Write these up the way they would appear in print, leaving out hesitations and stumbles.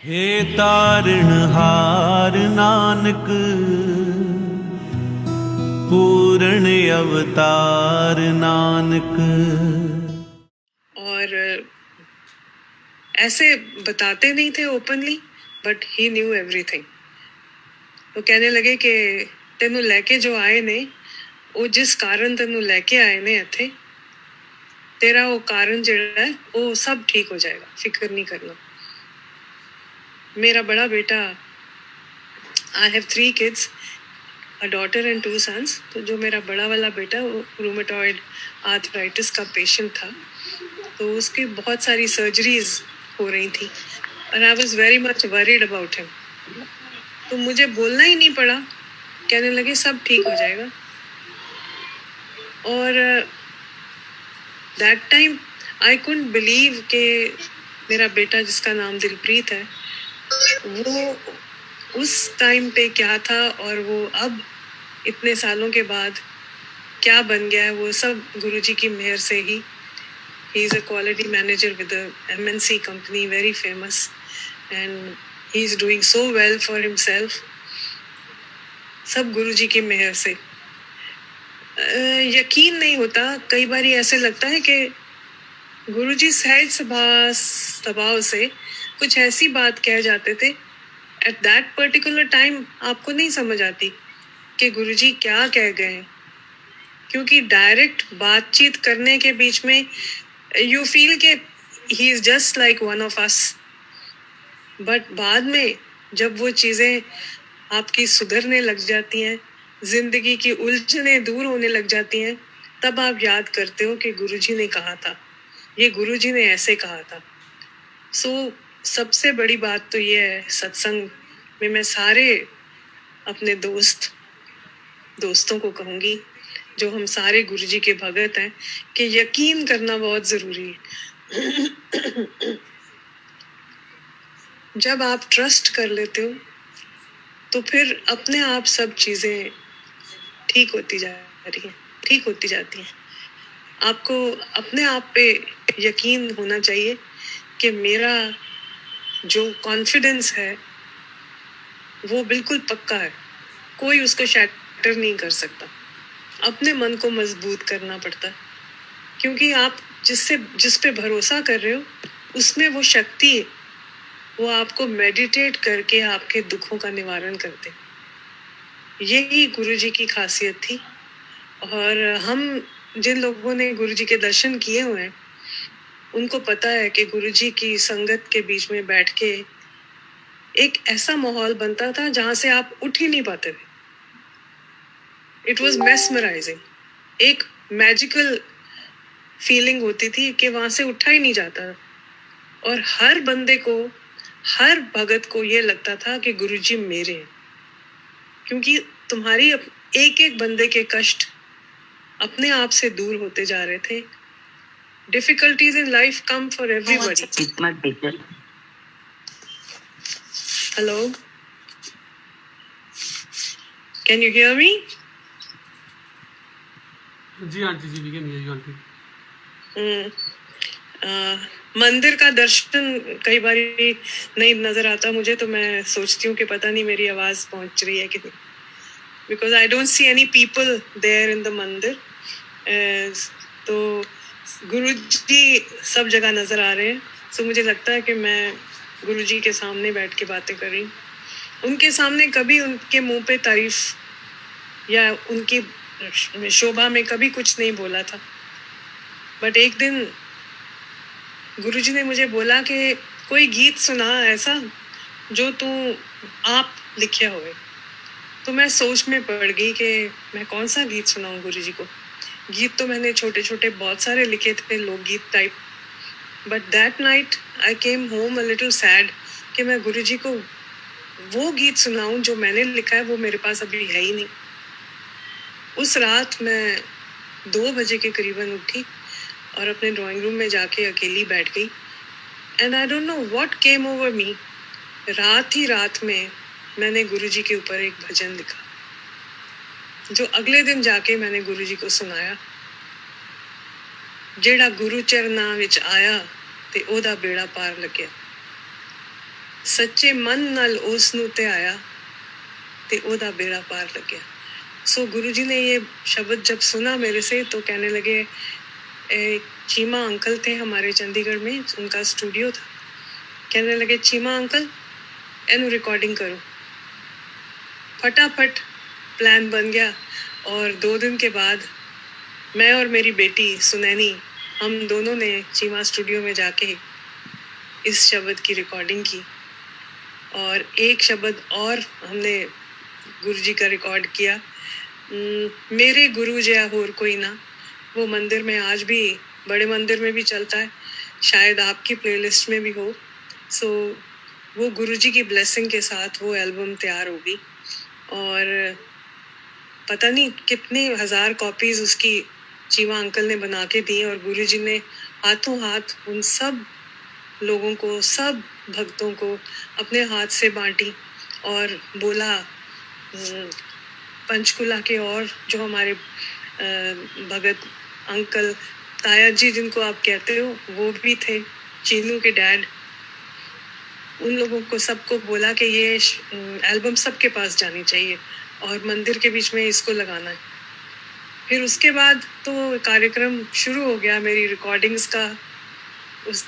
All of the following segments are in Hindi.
हे तारणहार नानक पूर्ण अवतार नानक। और ऐसे बताते नहीं थे openly, but he new everything. तो कहने लगे कि तेनू लेके जो आए ने, वो जिस कारण तेनू लेके आए ने इत्थे, तेरा वो कारण जिहड़ा है वो सब ठीक हो जाएगा, फिक्र नहीं करना। मेरा बड़ा बेटा, I have 3 kids, a daughter and 2 sons. तो जो मेरा बड़ा वाला बेटा, वो रूमेटॉइड आर्थराइटिस का पेशेंट था, तो उसकी बहुत सारी सर्जरीज हो रही थी और I was very much worried about him. तो मुझे बोलना ही नहीं पड़ा, कहने लगे सब ठीक हो जाएगा। और that time I couldn't believe कि मेरा बेटा, जिसका नाम दिलप्रीत है, वो उस टाइम पे क्या था और वो अब इतने सालों के बाद क्या बन गया है, वो सब गुरुजी की मेहर से ही। He is a quality manager with a MNC company, very famous, and he is doing so well for himself, सब गुरुजी की मेहर से। यकीन नहीं होता, कई बार ऐसे लगता है कि गुरुजी सहज स्वभाव से कुछ ऐसी बात कह जाते थे, एट दैट पर्टिकुलर टाइम आपको नहीं समझ आती कि गुरुजी क्या कह गए हैं, क्योंकि डायरेक्ट बातचीत करने के बीच में यू फील के he is just like one of us. But बाद में जब वो चीज़ें आपकी सुधरने लग जाती हैं, जिंदगी की उलझनें दूर होने लग जाती हैं, तब आप याद करते हो कि गुरुजी ने कहा था, ये गुरुजी ने ऐसे कहा था। सो सबसे बड़ी बात तो ये है, सत्संग में मैं सारे अपने दोस्तों को कहूँगी, जो हम सारे गुरुजी के भगत हैं, कि यकीन करना बहुत ज़रूरी है। जब आप ट्रस्ट कर लेते हो तो फिर अपने आप सब चीज़ें ठीक होती जाती हैं। आपको अपने आप पे यकीन होना चाहिए कि मेरा जो कॉन्फिडेंस है वो बिल्कुल पक्का है, कोई उसको शैटर नहीं कर सकता। अपने मन को मजबूत करना पड़ता है, क्योंकि आप जिस पे भरोसा कर रहे हो, उसमें वो शक्ति है, वो आपको मेडिटेट करके आपके दुखों का निवारण करते। यही गुरुजी की खासियत थी। और हम जिन लोगों ने गुरुजी के दर्शन किए हुए हैं, उनको पता है कि गुरुजी की संगत के बीच में बैठ के एक ऐसा माहौल बनता था जहां से आप उठ ही नहीं पाते थे। इट वॉज मेस्मराइजिंग, एक मैजिकल फीलिंग होती थी कि वहां से उठा ही नहीं जाता। और हर बंदे को, हर भगत को ये लगता था कि गुरुजी मेरे हैं, क्योंकि तुम्हारी एक एक बंदे के कष्ट अपने आप से दूर होते जा रहे थे। Difficulties in life come for everybody. Hello, can you hear me? जी आंटी जी, we can hear you aunty. मंदिर का दर्शन कई बार नहीं नजर आता मुझे, तो मैं सोचती हूँ कि पता नहीं मेरी आवाज पहुंच रही है कि नहीं, because I don't see any people there in the mandir. तो गुरु जी सब जगह नजर आ रहे हैं, सो मुझे लगता है कि मैं गुरु जी के सामने बैठ के बातें कर रही हूँ। उनके सामने कभी उनके मुंह पे तारीफ या उनकी शोभा में कभी कुछ नहीं बोला था, बट एक दिन गुरुजी ने मुझे बोला कि कोई गीत सुना ऐसा जो तू आप लिखे हुए। तो मैं सोच में पड़ गई कि मैं कौन सा गीत सुनाऊं गुरुजी को। गीत तो मैंने छोटे छोटे बहुत सारे लिखे थे, लोकगीत type, but that night I came home a little sad कि मैं गुरुजी को वो गीत सुनाऊं जो मैंने लिखा है, वो मेरे पास अभी है ही नहीं। उस रात मैं 2 बजे के करीबन उठी और अपने ड्राइंग रूम में जाके अकेली बैठ गई, and I don't know what came over me. रात ही रात में मैंने गुरुजी के ऊपर एक भजन लिखा, जो अगले दिन जाके मैंने गुरुजी को सुनाया। जेड़ा गुरु चरना विच आया ते ओदा बेड़ा पार लग्या। सच्चे मन नाल उस नूं ते आया ते ओदा बेड़ा पार लग गया। सो गुरुजी ने ये शब्द जब सुना मेरे से तो कहने लगे, चीमा अंकल थे हमारे चंडीगढ़ में, उनका स्टूडियो था। कहने लगे, चीमा अंकल एनु रिकॉर्डिंग करो। फटाफट प्लान बन गया और 2 दिन के बाद मैं और मेरी बेटी सुनैनी, हम दोनों ने चीमा स्टूडियो में जाके इस शब्द की रिकॉर्डिंग की। और एक शब्द और हमने गुरुजी का रिकॉर्ड किया, मेरे गुरु जया होर कोई ना। वो मंदिर में आज भी, बड़े मंदिर में भी चलता है, शायद आपकी प्लेलिस्ट में भी हो। सो वो गुरुजी की ब्लेसिंग के साथ वो एल्बम तैयार होगी और पता नहीं कितने 1000 कॉपीज उसकी चीमा अंकल ने बना के दी और गुरुजी ने हाथों हाथ उन सब लोगों को, सब भक्तों को अपने हाथ से बांटी और बोला, पंचकुला के और जो हमारे भगत अंकल, ताया जी जिनको आप कहते हो, वो भी थे, चीनू के डैड, उन लोगों को सबको बोला कि ये एल्बम सबके पास जानी चाहिए और मंदिर के बीच में इसको लगाना है। फिर उसके बाद तो कार्यक्रम शुरू हो गया मेरी रिकॉर्डिंग्स का।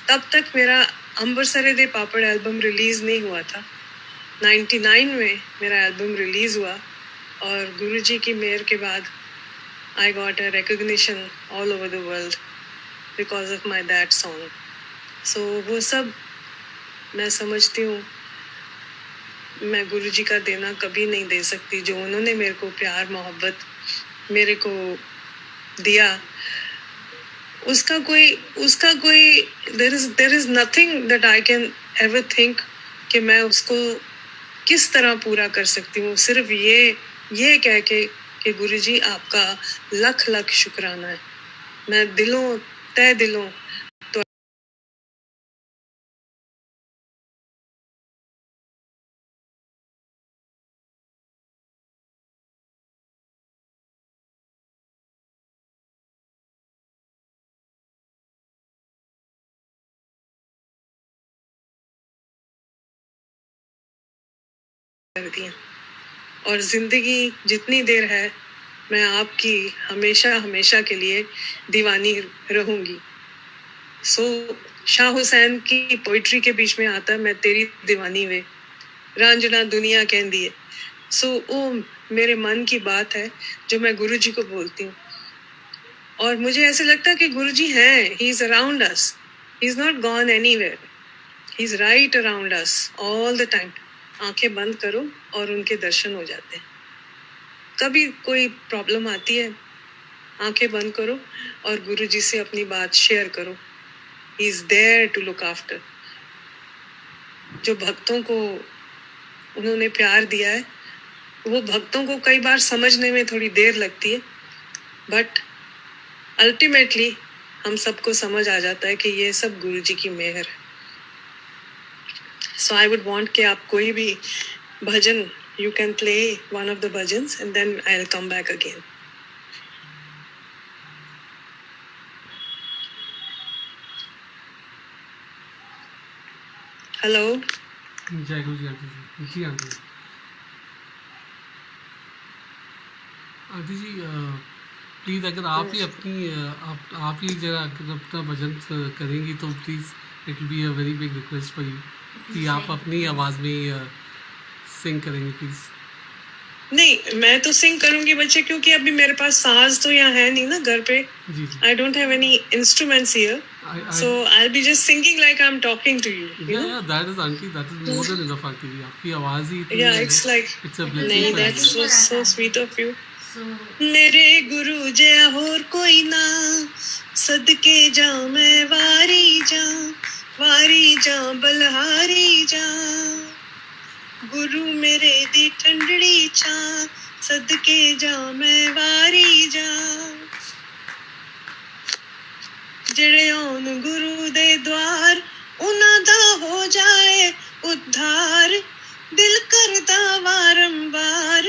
तब तक मेरा अंबरसरे दे पापड़ एल्बम रिलीज़ नहीं हुआ था। 99 में मेरा एल्बम रिलीज़ हुआ और गुरुजी की मेहर के बाद I got a recognition all over the world because of my that song. So वो सब मैं समझती हूँ मैं गुरुजी का देना कभी नहीं दे सकती। जो उन्होंने मेरे को प्यार मोहब्बत मेरे को दिया, उसका कोई there is nothing that I can ever think कि मैं उसको किस तरह पूरा कर सकती हूँ। सिर्फ ये कह के कि गुरुजी आपका लख लख शुक्राना है। मैं दिलों तय दिलों कर दिया और जिंदगी जितनी देर है मैं आपकी हमेशा हमेशा के लिए दीवानी रहूंगी। सो शाह हुसैन की पोइट्री के बीच में आता है, मैं तेरी दीवानी वे रांझना दुनिया कहती है। सो वो मेरे मन की बात है जो मैं गुरुजी को बोलती हूँ और मुझे ऐसे लगता है कि गुरुजी हैं, he is around us, he is not gone anywhere, he is right around us all the time. आंखें बंद करो और उनके दर्शन हो जाते हैं। कभी कोई प्रॉब्लम आती है, आंखें बंद करो और गुरुजी से अपनी बात शेयर करो। He is there to look after. जो भक्तों को उन्होंने प्यार दिया है, वो भक्तों को कई बार समझने में थोड़ी देर लगती है, बट अल्टीमेटली हम सबको समझ आ जाता है कि ये सब गुरुजी की मेहर है। सो आई वुड वांट कि आप कोई भी भजन, you can play one of the bhajans and then I'll come back again. Hello. जय गुरु जी आंटी जी। जी aunty ji. Aunty ji please अगर आप ही अपनी आप ही जरा अगर अपना भजन करेंगी तो please it will be a very big request for you कि आप अपनी आवाज़ में सिंग करेंगे प्लीज़। नहीं, मैं तो सिंग करूंगी बच्चे, क्योंकि अभी मेरे पास साज तो यहाँ है नहीं ना घर पे। जी जी। I don't have any instruments here, so I'll be just singing like I'm talking to you. You know? Yeah, that is auntie, that is more than enough auntie जी। आपकी आवाज़ ही इतनी Yeah, है, it's like it's a blessing नहीं, for that's you। so sweet of you. मेरे गुरु जया होर कोई ना, सदके जा मैं वारी जा बलहारी जा। गुरु मेरे दी ठंडड़ी छा, सदके जा मैं वारी जा। जेड़े आउन गुरु दे द्वार, उन्हां दा हो जाए उद्धार। दिल करदा वारंवार,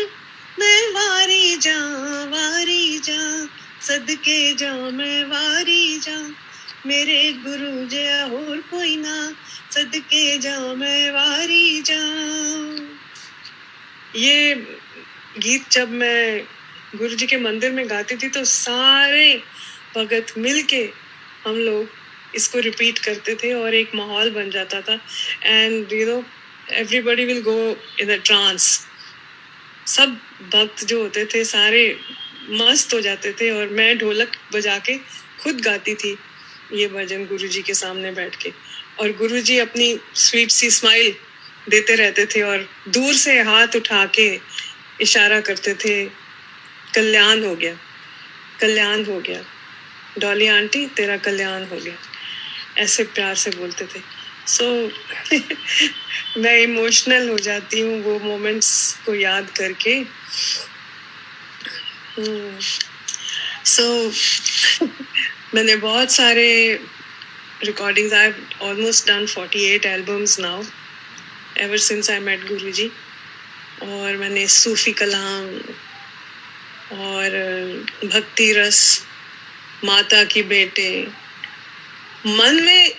मैं वारी जा सदके जा मैं वारी जा। मेरे गुरु जया और कोई ना, सदके जाऊं मैं वारी जाऊं। ये गीत जब मैं गुरु जी के मंदिर में गाती थी तो सारे भगत मिलके हम लोग इसको रिपीट करते थे और एक माहौल बन जाता था। And you know everybody will go in a trance. सब भक्त जो होते थे सारे मस्त हो जाते थे और मैं ढोलक बजा के खुद गाती थी ये भजन गुरु जी के सामने बैठ के, और गुरु जी अपनी स्वीट सी स्माइल देते रहते थे और दूर से हाथ उठा के इशारा करते थे, कल्याण हो गया, कल्याण हो गया, डॉली आंटी तेरा कल्याण हो गया, ऐसे प्यार से बोलते थे। सो मैं इमोशनल हो जाती हूँ वो मोमेंट्स को याद करके। सो मैंने बहुत सारे recordings. I've almost done 48 albums now ever since I met गुरुजी। और मैंने सूफी कलाम और भक्ति रस, माता की बेटे, मन में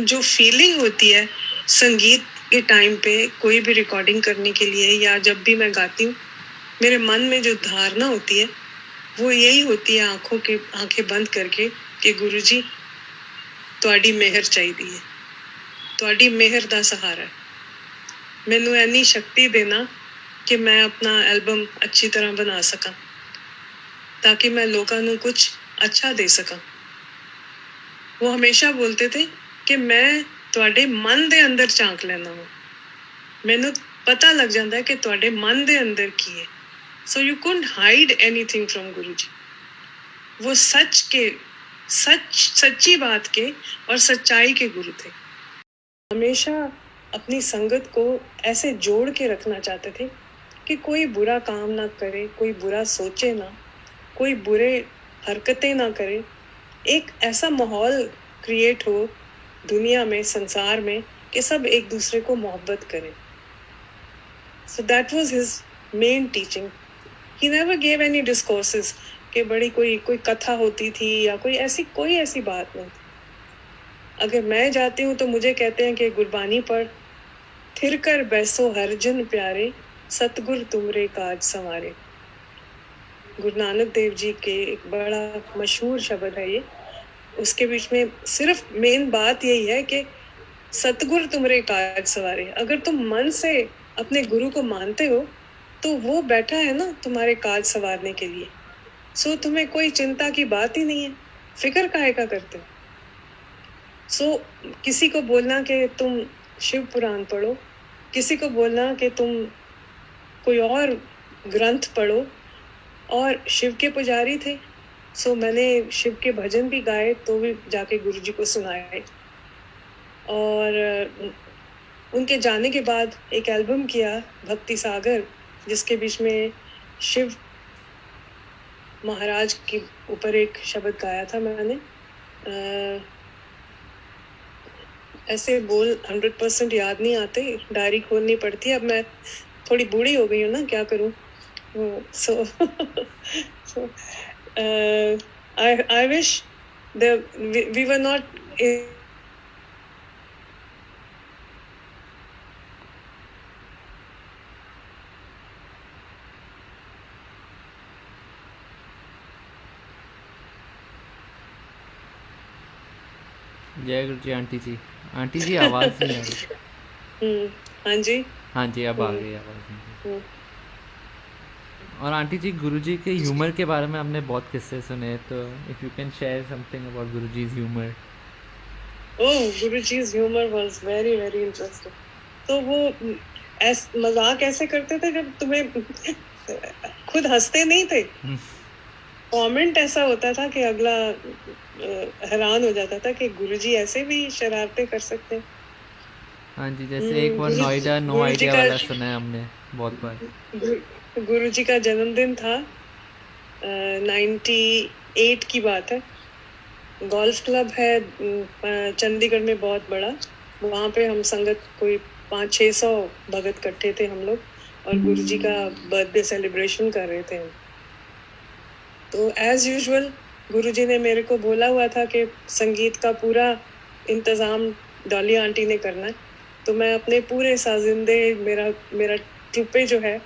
जो फीलिंग होती है संगीत के टाइम पे कोई भी रिकॉर्डिंग करने के लिए या जब भी मैं गाती हूँ, मेरे मन में जो धारणा होती है वो यही होती है आंखें बंद करके कि गुरुजी ਤੁਹਾਡੀ ਮਿਹਰ ਚਾਹੀਦੀ ਹੈ, ਤੁਹਾਡੀ ਮਿਹਰ ਦਾ ਸਹਾਰਾ, ਮੈਨੂੰ ਐਨੀ ਸ਼ਕਤੀ ਦੇਣਾ ਕਿ ਮੈਂ ਆਪਣਾ ਐਲਬਮ ਅੱਛੀ ਤਰ੍ਹਾਂ ਬਣਾ ਸਕਾਂ ताकि मैं लोगों ਨੂੰ कुछ अच्छा दे सका। वो हमेशा बोलते थे कि मैं ਤੁਹਾਡੇ मन ਦੇ अंदर झांक ਲੈਣਾ ਹਾਂ, ਮੈਨੂੰ पता लग जाता है कि ਤੁਹਾਡੇ मन ਦੇ अंदर ਕੀ है। So you couldn't hide anything from गुरुजी। वो सच्ची बात के और सच्चाई के गुरु थे। हमेशा अपनी संगत को ऐसे जोड़ के रखना चाहते थे कि कोई बुरा काम ना करे, कोई बुरा सोचे ना, कोई बुरे हरकतें ना करे। एक ऐसा माहौल क्रिएट हो दुनिया में, संसार में, कि सब एक दूसरे को मोहब्बत करें। So that was his main teaching. He never gave any discourses कि बड़ी कोई कथा होती थी या कोई ऐसी बात नहीं थी। अगर मैं जाती हूँ तो मुझे कहते हैं कि गुरबानी पढ़, थिर कर बैसो हर जन प्यारे, सतगुर तुमरे काज संवारे। गुरु नानक देव जी के एक बड़ा मशहूर शब्द है ये। उसके बीच में सिर्फ मेन बात यही है कि सतगुर तुमरे काज संवारे। अगर तुम मन से अपने गुरु को मानते हो तो वो बैठा है ना तुम्हारे काज संवारने के लिए। सो तुम्हें कोई चिंता की बात ही नहीं है, फिक्र काहे का करते हो। सो किसी को बोलना कि तुम शिव पुराण पढ़ो, किसी को बोलना कि तुम कोई और ग्रंथ पढ़ो, और शिव के पुजारी थे। सो मैंने शिव के भजन भी गाए तो भी जाके गुरुजी को सुनाए। और उनके जाने के बाद एक एल्बम किया भक्ति सागर, जिसके बीच में शिव महाराज के ऊपर एक शब्द गाया था मैंने। ऐसे बोल 100% याद नहीं आते, डायरी खोलनी पड़ती है। अब मैं थोड़ी बूढ़ी हो गई हूँ ना, क्या करूँ। So I wish we were not जय गुरु जी। आंटी जी आवाज़ नहीं आ रही। हाँ जी अब आ गई आवाज़। और आंटी जी, गुरुजी के ह्यूमर के बारे में हमने बहुत किस्से सुने, तो if you can share something about Guruji's humour. Guruji's humour was very very interesting. तो वो मजाक ऐसे करते थे जब तुम्हें खुद हंसते नहीं थे। कमेंट ऐसा होता था कि अगला हैरान हो जाता था कि गुरुजी ऐसे भी शरारतें कर सकते हैं। हाँ जी, जैसे एक बार नोएडा नो आइडिया वाला सुना है हमने बहुत बार। गुरुजी का जन्मदिन था, 98 की बात है। गोल्फ क्लब है चंडीगढ़ में बहुत बड़ा, वहाँ पे हम संगत कोई 500-600 भगत इकट्ठे थे हम लोग, और गुरुजी का बर्थडे सेलिब्रेशन कर रहे थे हम। तो एज यूजुअल गुरुजी ने मेरे को बोला हुआ था कि संगीत का पूरा इंतज़ाम डॉली आंटी ने करना है, तो मैं अपने पूरे साजिंदे मेरा ट्रुपे जो है,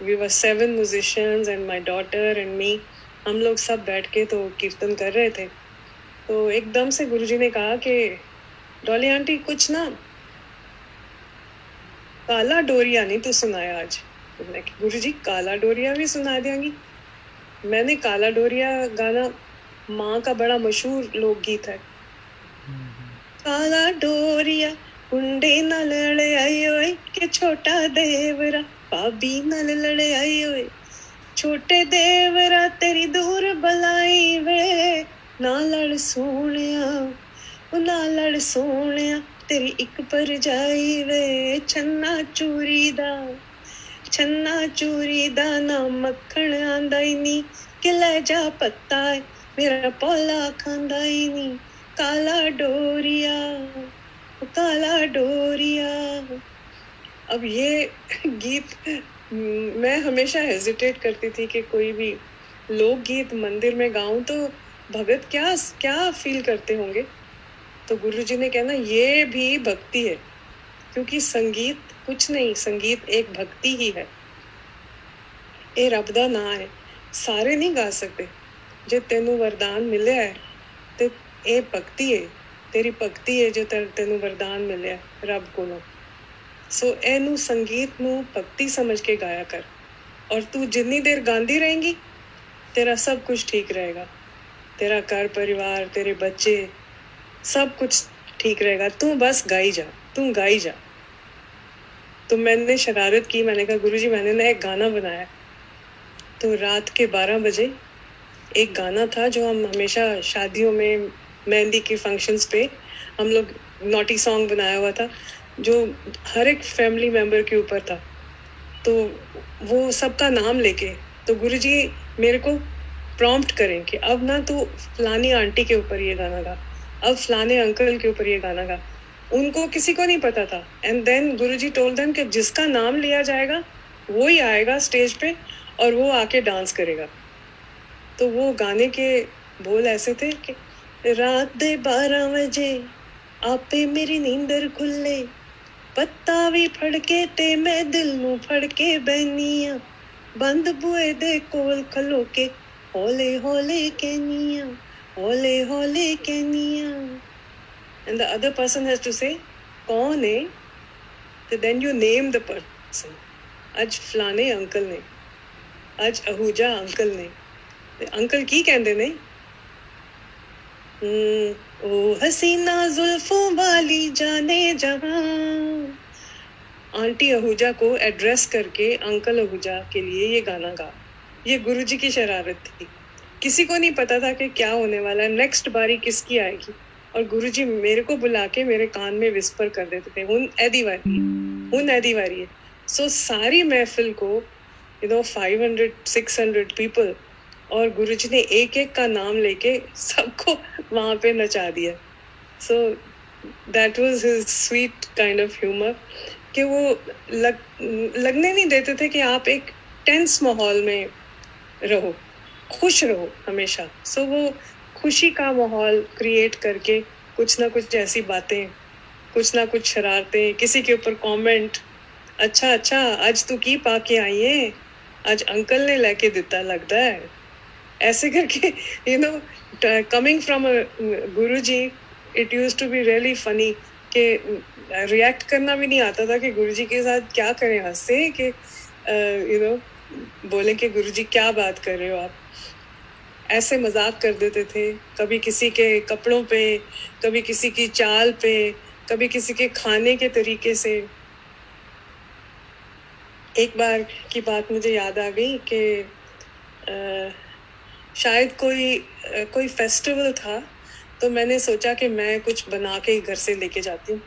we were 7 musicians and my daughter and me, हम लोग सब बैठ के तो कीर्तन कर रहे थे। तो एकदम से गुरुजी ने कहा कि डॉली आंटी कुछ ना काला डोरिया नहीं तो सुनाया आज। मैंने कहा गुरुजी काला डोरिया भी सुना देंगी। मैंने काला डोरिया गाना माँ का बड़ा मशहूर लोकगीत है। काला डोरिया कुंडे नाल लड़े आई ओए के छोटा देवरा भाभी नाल लड़े आई ओए, छोटे देवरा तेरी दूर बलाई वे, ना लड़ सोनिया ओ ना लड़ सोनिया तेरी एक पर जाई वे, छन्ना चूरी दा ना मक्खन आंदा ही नी, कि ले जा पत्ता है मेरा पौला खांदा ही नी, काला डोरिया। अब ये गीत मैं हमेशा हेजिटेट करती थी कि कोई भी लोकगीत मंदिर में गाऊं तो भगत क्या फील करते होंगे। तो गुरुजी ने कहना ये भी भक्ति है, क्योंकि संगीत कुछ नहीं, संगीत एक भक्ति ही है। ये रब दा नाम है, सारे नहीं गा सकते। जे तेनू वरदान मिले है तो ये भक्ति है, तेरी भक्ति है जो तेनू वरदान मिले है रब कोलों। सो एनू संगीत नू भक्ति समझ के गाया कर, और तू जितनी देर गांदी रहेंगी तेरा सब कुछ ठीक रहेगा, तेरा घर परिवार तेरे बच्चे सब कुछ ठीक रहेगा, तू बस गाई जा। तो मैंने शरारत की, मैंने कहा गुरुजी मैंने ना एक गाना बनाया। तो रात के 12 बजे एक गाना था जो हम हमेशा शादियों में मेहंदी के फंक्शंस पे हम लोग नॉटी सॉन्ग बनाया हुआ था, जो हर एक फैमिली मेंबर के ऊपर था। तो वो सबका नाम लेके तो गुरुजी मेरे को प्रॉम्प्ट करें कि अब ना तू फलानी आंटी के ऊपर ये गाना गा, अब फलाने अंकल के ऊपर ये गाना गा। उनको किसी को नहीं पता था। And then Guruji told them कि जिसका नाम लिया जाएगा वो ही आएगा स्टेज पे और वो आके डांस करेगा। तो वो गाने के बोल ऐसे थे कि रात दे 12 बजे आपे मेरी नींदर खुले, पत्ता भी फड़के ते मैं दिल नू फड़के बहनिया, बंद बुए दे कोल खलो के हौले हौले कहनिया, हौले हौले कहनिया। And the other person has to say कौन है, तो then you name the person। आज फलाने अंकल ने, आज आहूजा अंकल ने, अंकल की कहते ने ओ हसीना जुल्फों वाली जाने जहां। आंटी आहूजा को एड्रेस करके अंकल आहूजा के लिए ये गाना गा। ये गुरुजी की शरारत थी, किसी को नहीं पता था कि क्या होने वाला है, नेक्स्ट बारी किसकी आएगी। और गुरुजी मेरे को बुला के मेरे कान में विस्पर कर देते थे, हुन ऐदी वारी है। सो सारी महफिल को 500-600 पीपल, और गुरुजी ने एक एक का नाम लेके सबको वहाँ पे नचा दिया। So that was his sweet kind of humour कि वो लगने नहीं देते थे कि आप एक टेंस माहौल में रहो, खुश रहो हमेशा। सो वो खुशी का माहौल क्रिएट करके कुछ ना कुछ ऐसी बातें, कुछ ना कुछ शरारतें, किसी के ऊपर कमेंट, अच्छा आज तू की पा के आई है, आज अंकल ने लेके दिता लगता है, ऐसे करके coming from a Guruji it used to be really funny कि रिएक्ट करना भी नहीं आता था कि गुरुजी के साथ क्या करें, हंसे कि बोले कि गुरुजी क्या बात कर रहे हो आप, ऐसे मजाक कर देते थे। कभी किसी के कपड़ों पे, कभी किसी की चाल पे, कभी किसी के खाने के तरीके से। एक बार की बात मुझे याद आ गई कि शायद कोई फेस्टिवल था, तो मैंने सोचा कि मैं कुछ बना के घर से लेके जाती हूँ।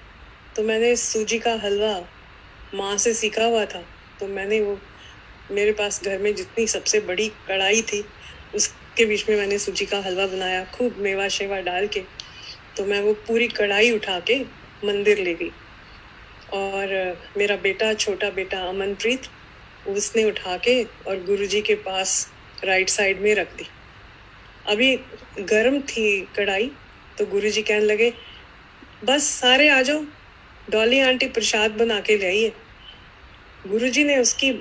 तो मैंने सूजी का हलवा माँ से सीखा हुआ था, तो मैंने वो मेरे पास घर में जितनी सबसे बड़ी कढ़ाई थी उसके बीच में मैंने सूजी का हलवा बनाया, खूब मेवा शेवा डाल के। तो मैं वो पूरी कढ़ाई उठा के मंदिर ले गई, और मेरा बेटा, छोटा बेटा अमनप्रीत, उसने उठा के और गुरुजी के पास राइट साइड में रख दी। अभी गर्म थी कढ़ाई, तो गुरुजी कहने लगे बस सारे आ जाओ, डॉली आंटी प्रसाद बना के ले आई है। गुरुजी ने उसकी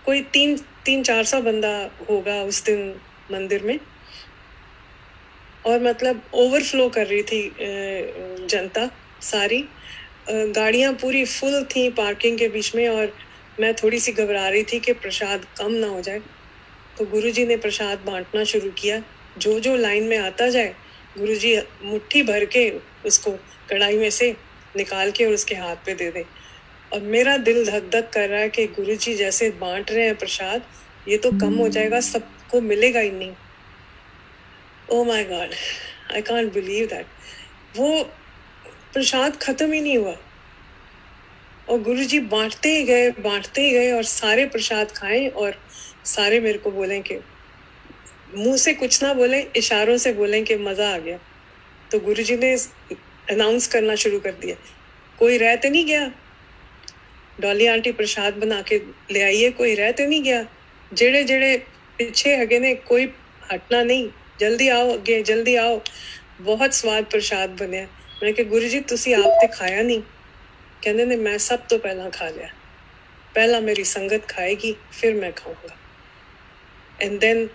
कोई 300-400 बंदा होगा उस दिन मंदिर में, और मतलब ओवरफ्लो कर रही थी जनता सारी, गाड़ियां पूरी फुल थी पार्किंग के बीच में, और मैं थोड़ी सी घबरा रही थी कि प्रसाद कम ना हो जाए। तो गुरुजी ने प्रसाद बांटना शुरू किया, जो जो लाइन में आता जाए गुरुजी मुट्ठी भर के उसको कढ़ाई में से निकाल के और उसके हाथ पे दे दे। और मेरा दिल धक धक कर रहा है कि गुरुजी जैसे बांट रहे हैं प्रसाद, ये तो कम हो जाएगा, सबको मिलेगा ही नहीं। Oh my God, I can't believe that. वो प्रसाद खत्म ही नहीं हुआ, और गुरुजी बांटते ही गए, और सारे प्रसाद खाएं, और सारे मेरे को बोले कि मुंह से कुछ ना बोले, इशारों से बोले कि मजा आ गया। तो गुरुजी ने अनाउंस करना शुरू कर दिया, कोई रह तो नहीं गया, डॉली आंटी प्रसाद बना के ले आई है, कोई रह तो नहीं गया, जेड़े जेड़े पिछे हगे ने कोई हटना नहीं, जल्दी आओ अगे, जल्दी आओ, बहुत स्वाद प्रसाद बनया। मैंने कहा गुरुजी तुसी आप ते खाया नहीं? कहते ने मैं सब तो पहला खा लिया, पहला मेरी संगत खाएगी फिर मैं खाऊंगा। एंड देन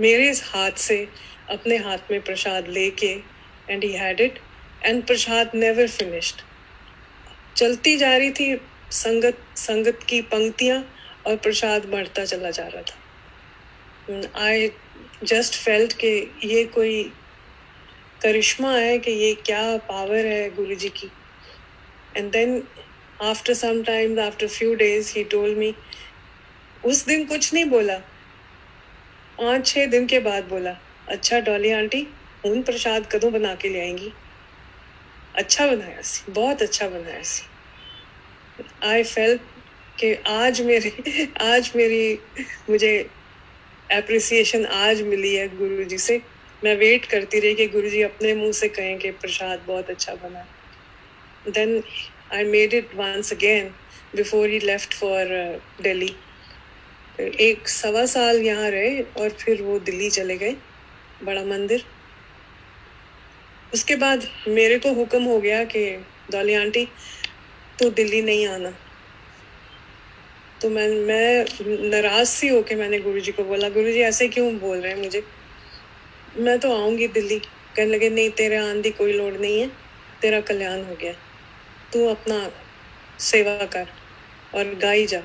मेरे हाथ से अपने हाथ में प्रसाद लेके, and he had it, and Prasad never finished. चलती जा रही थी संगत की पंक्तियां, और प्रसाद बढ़ता चला जा रहा था। आई जस्ट फेल्ट कि ये कोई करिश्मा है, कि ये क्या पावर है गुरुजी की। And then after some time, after few days, he told me, उस दिन कुछ नहीं बोला, 5-6 दिन के बाद बोला, अच्छा डॉली आंटी हुन प्रसाद कदों बना के ले आएंगी? अच्छा बनाया सी, बहुत अच्छा बनाया सी। आई फेल्ट कि आज मेरी मुझे एप्रिसिएशन आज मिली है गुरुजी से। मैं वेट करती रही कि गुरुजी अपने मुंह से कहें कि प्रसाद बहुत अच्छा बना। Then I made it once again before he left for Delhi. 1-1.25 साल यहाँ रहे, और फिर वो दिल्ली चले गए, बड़ा मंदिर। उसके बाद मेरे को हुक्म हो गया कि डॉली आंटी तो दिल्ली नहीं आना। तो मैं नाराज सी होके मैंने गुरुजी को बोला, गुरुजी ऐसे क्यों बोल रहे हैं मुझे, मैं तो आऊंगी दिल्ली। कहने लगे नहीं, तेरे आने की कोई लोड़ नहीं है, तेरा कल्याण हो गया, तू अपना सेवा कर और गाई जा।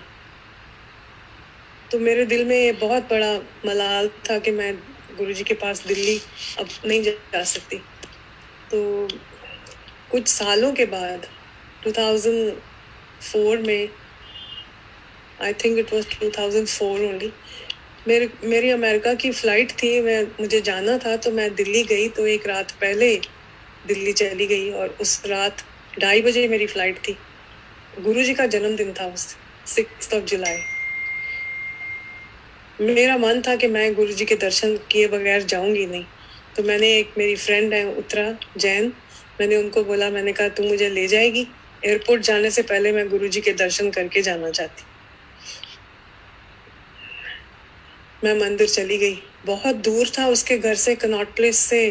तो मेरे दिल में ये बहुत बड़ा मलाल था कि मैं गुरुजी के पास दिल्ली अब नहीं जा सकती। तो कुछ सालों के बाद 2004 में, I think it was 2004 only, मेरी अमेरिका की फ़्लाइट थी, मुझे जाना था, तो मैं दिल्ली गई। तो एक रात पहले दिल्ली चली गई, और उस रात 2:30 बजे मेरी फ़्लाइट थी। गुरुजी का जन्मदिन था उस 6 जुलाई। मेरा मन था कि मैं गुरुजी के दर्शन किए बगैर जाऊंगी नहीं। तो मैंने, एक मेरी फ्रेंड है उत्तरा जैन, मैंने उनको बोला, मैंने कहा तू मुझे ले जाएगी? एयरपोर्ट जाने से पहले मैं गुरुजी के दर्शन करके जाना चाहती। मैं मंदिर चली गई, बहुत दूर था उसके घर से, कनॉट प्लेस से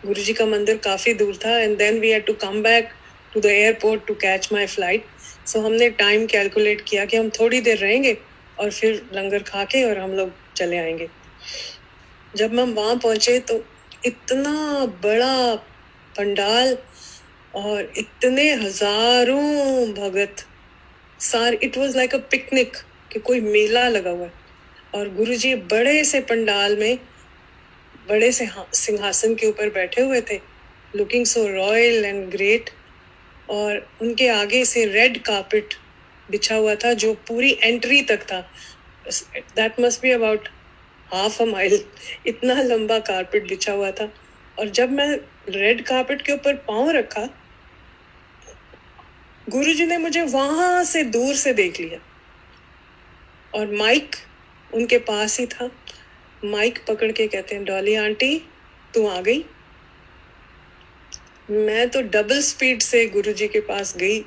गुरुजी का मंदिर काफ़ी दूर था। And then we had to come back to the airport to catch my flight. So हमने टाइम कैलकुलेट किया कि हम थोड़ी देर रहेंगे और फिर लंगर खा के और हम लोग चले आएंगे। जब हम वहाँ पहुँचे तो इतना बड़ा पंडाल और इतने हजारों भगत, it was like a picnic, कि कोई मेला लगा हुआ है। और गुरुजी बड़े से पंडाल में बड़े से सिंहासन के ऊपर बैठे हुए थे, looking so royal and great. और उनके आगे से रेड कार्पेट बिछा हुआ था जो पूरी एंट्री तक था। That must be about half a mile, इतना लंबा कार्पेट बिछा हुआ था। और जब मैं रेड कार्पेट के ऊपर पाँव रखा, गुरुजी ने मुझे वहां से दूर से देख लिया, और माइक उनके पास ही था। माइक पकड़ के कहते हैं, डॉली आंटी तू आ गई। मैं तो डबल स्पीड से गुरुजी के पास गई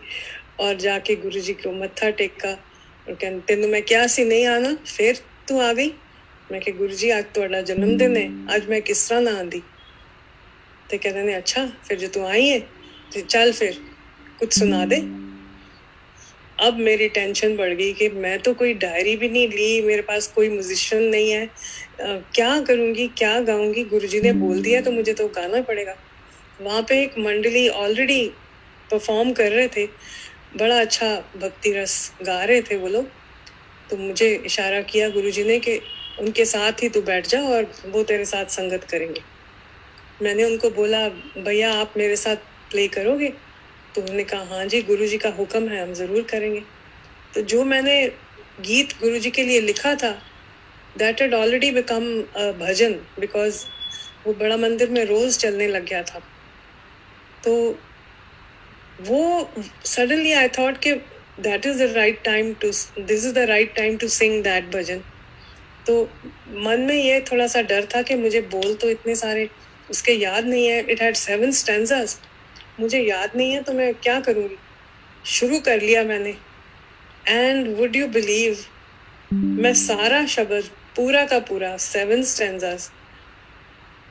और जाके गुरुजी को मत्था टेका और कहते, तेनू मैं क्या सी नहीं आना, फिर तू आ गई। मैं कि गुरु जी आज ਤੁਹਾਡਾ ਜਨਮ ਦਿਨ ਹੈ, ਅੱਜ ਮੈਂ ਕਿਸ ਤਰ੍ਹਾਂ ਨਾ ਆਂਦੀ? ਤੇ ਕਹਿੰਦੇ ਨੇ ਅੱਛਾ ਫਿਰ ਜੇ ਤੂੰ आई है तो चल फिर कुछ सुना दे। अब मेरी टेंशन बढ़ गई कि मैं तो कोई डायरी भी नहीं ली, मेरे पास कोई म्यूजिशियन नहीं है, क्या करूँगी, क्या गाऊंगी? गुरुजी ने बोल दिया तो मुझे तो गाना पड़ेगा। वहाँ पे एक मंडली ऑलरेडी परफॉर्म कर रहे थे, बड़ा अच्छा भक्ति रस गा रहे थे वो लोग। तो मुझे इशारा किया गुरुजी ने कि उनके साथ ही तू बैठ जा और वो तेरे साथ संगत करेंगे। मैंने उनको बोला भैया आप मेरे साथ प्ले करोगे? तो उन्होंने कहा हाँ जी गुरुजी का हुक्म है, हम ज़रूर करेंगे। तो जो मैंने गीत गुरुजी के लिए लिखा था that had already become a bhajan, because वो बड़ा मंदिर में रोज़ चलने लग गया था। तो वो सडनली आई थॉट कि that is the right time to, this is the right time to sing that bhajan. तो मन में ये थोड़ा सा डर था कि मुझे बोल तो इतने सारे उसके याद नहीं है, इट हैड 7 स्टैंजास, मुझे याद नहीं है तो मैं क्या करूँगी? शुरू कर लिया मैंने, एंड वुड यू बिलीव मैं सारा शब्द पूरा का पूरा 7 स्टैंजास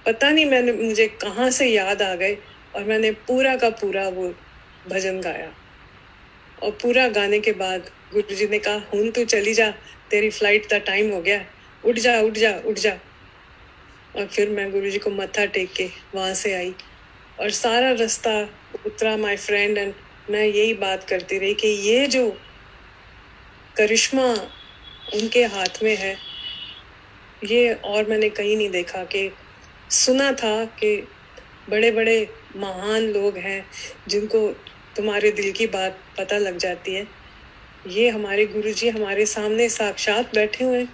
पता नहीं मैंने मुझे कहाँ से याद आ गए और मैंने पूरा का पूरा वो भजन गाया। और पूरा गाने के बाद गुरुजी ने कहा हुन तू चली जा, तेरी फ्लाइट का टाइम हो गया, उठ जा उठ जा उठ जा। और फिर मैं गुरुजी को मत्था टेक के वहाँ से आई और सारा रास्ता उतरा माय फ्रेंड, एंड मैं यही बात करती रही कि ये जो करिश्मा उनके हाथ में है ये और मैंने कहीं नहीं देखा। कि सुना था कि बड़े बड़े महान लोग हैं जिनको तुम्हारे दिल की बात पता लग जाती है, ये हमारे गुरुजी हमारे सामने साक्षात बैठे हुए हैं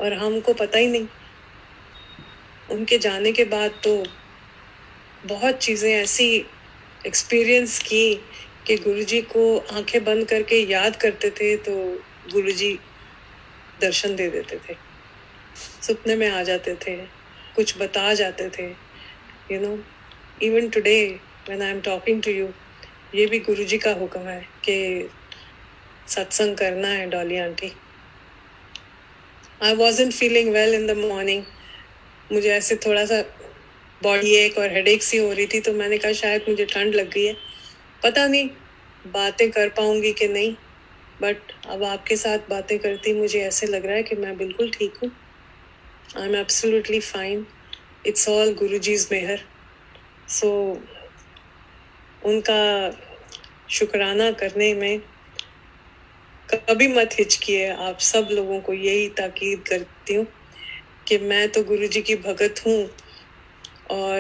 और हमको पता ही नहीं। उनके जाने के बाद तो बहुत चीज़ें ऐसी एक्सपीरियंस की कि गुरुजी को आंखें बंद करके याद करते थे तो गुरुजी दर्शन दे देते थे, सपने में आ जाते थे, कुछ बता जाते थे। You know even today when I am talking to you, ये भी गुरुजी का हुक्म है कि सत्संग करना है Dolly aunty. I wasn't feeling well in the morning, मुझे ऐसे थोड़ा सा बॉडी एक और हेडेक सी हो रही थी, तो मैंने कहा शायद मुझे ठंड लग गई है, पता नहीं बातें कर पाऊंगी कि नहीं, बट अब आपके साथ बातें करती मुझे ऐसे लग रहा है कि मैं बिल्कुल ठीक हूँ। I am absolutely fine, it's all Guruji's मेहर। सो उनका शुक्राना करने में कभी मत हिचकिए। आप सब लोगों को यही ताकीद करती हूँ कि मैं तो गुरुजी की भगत हूँ और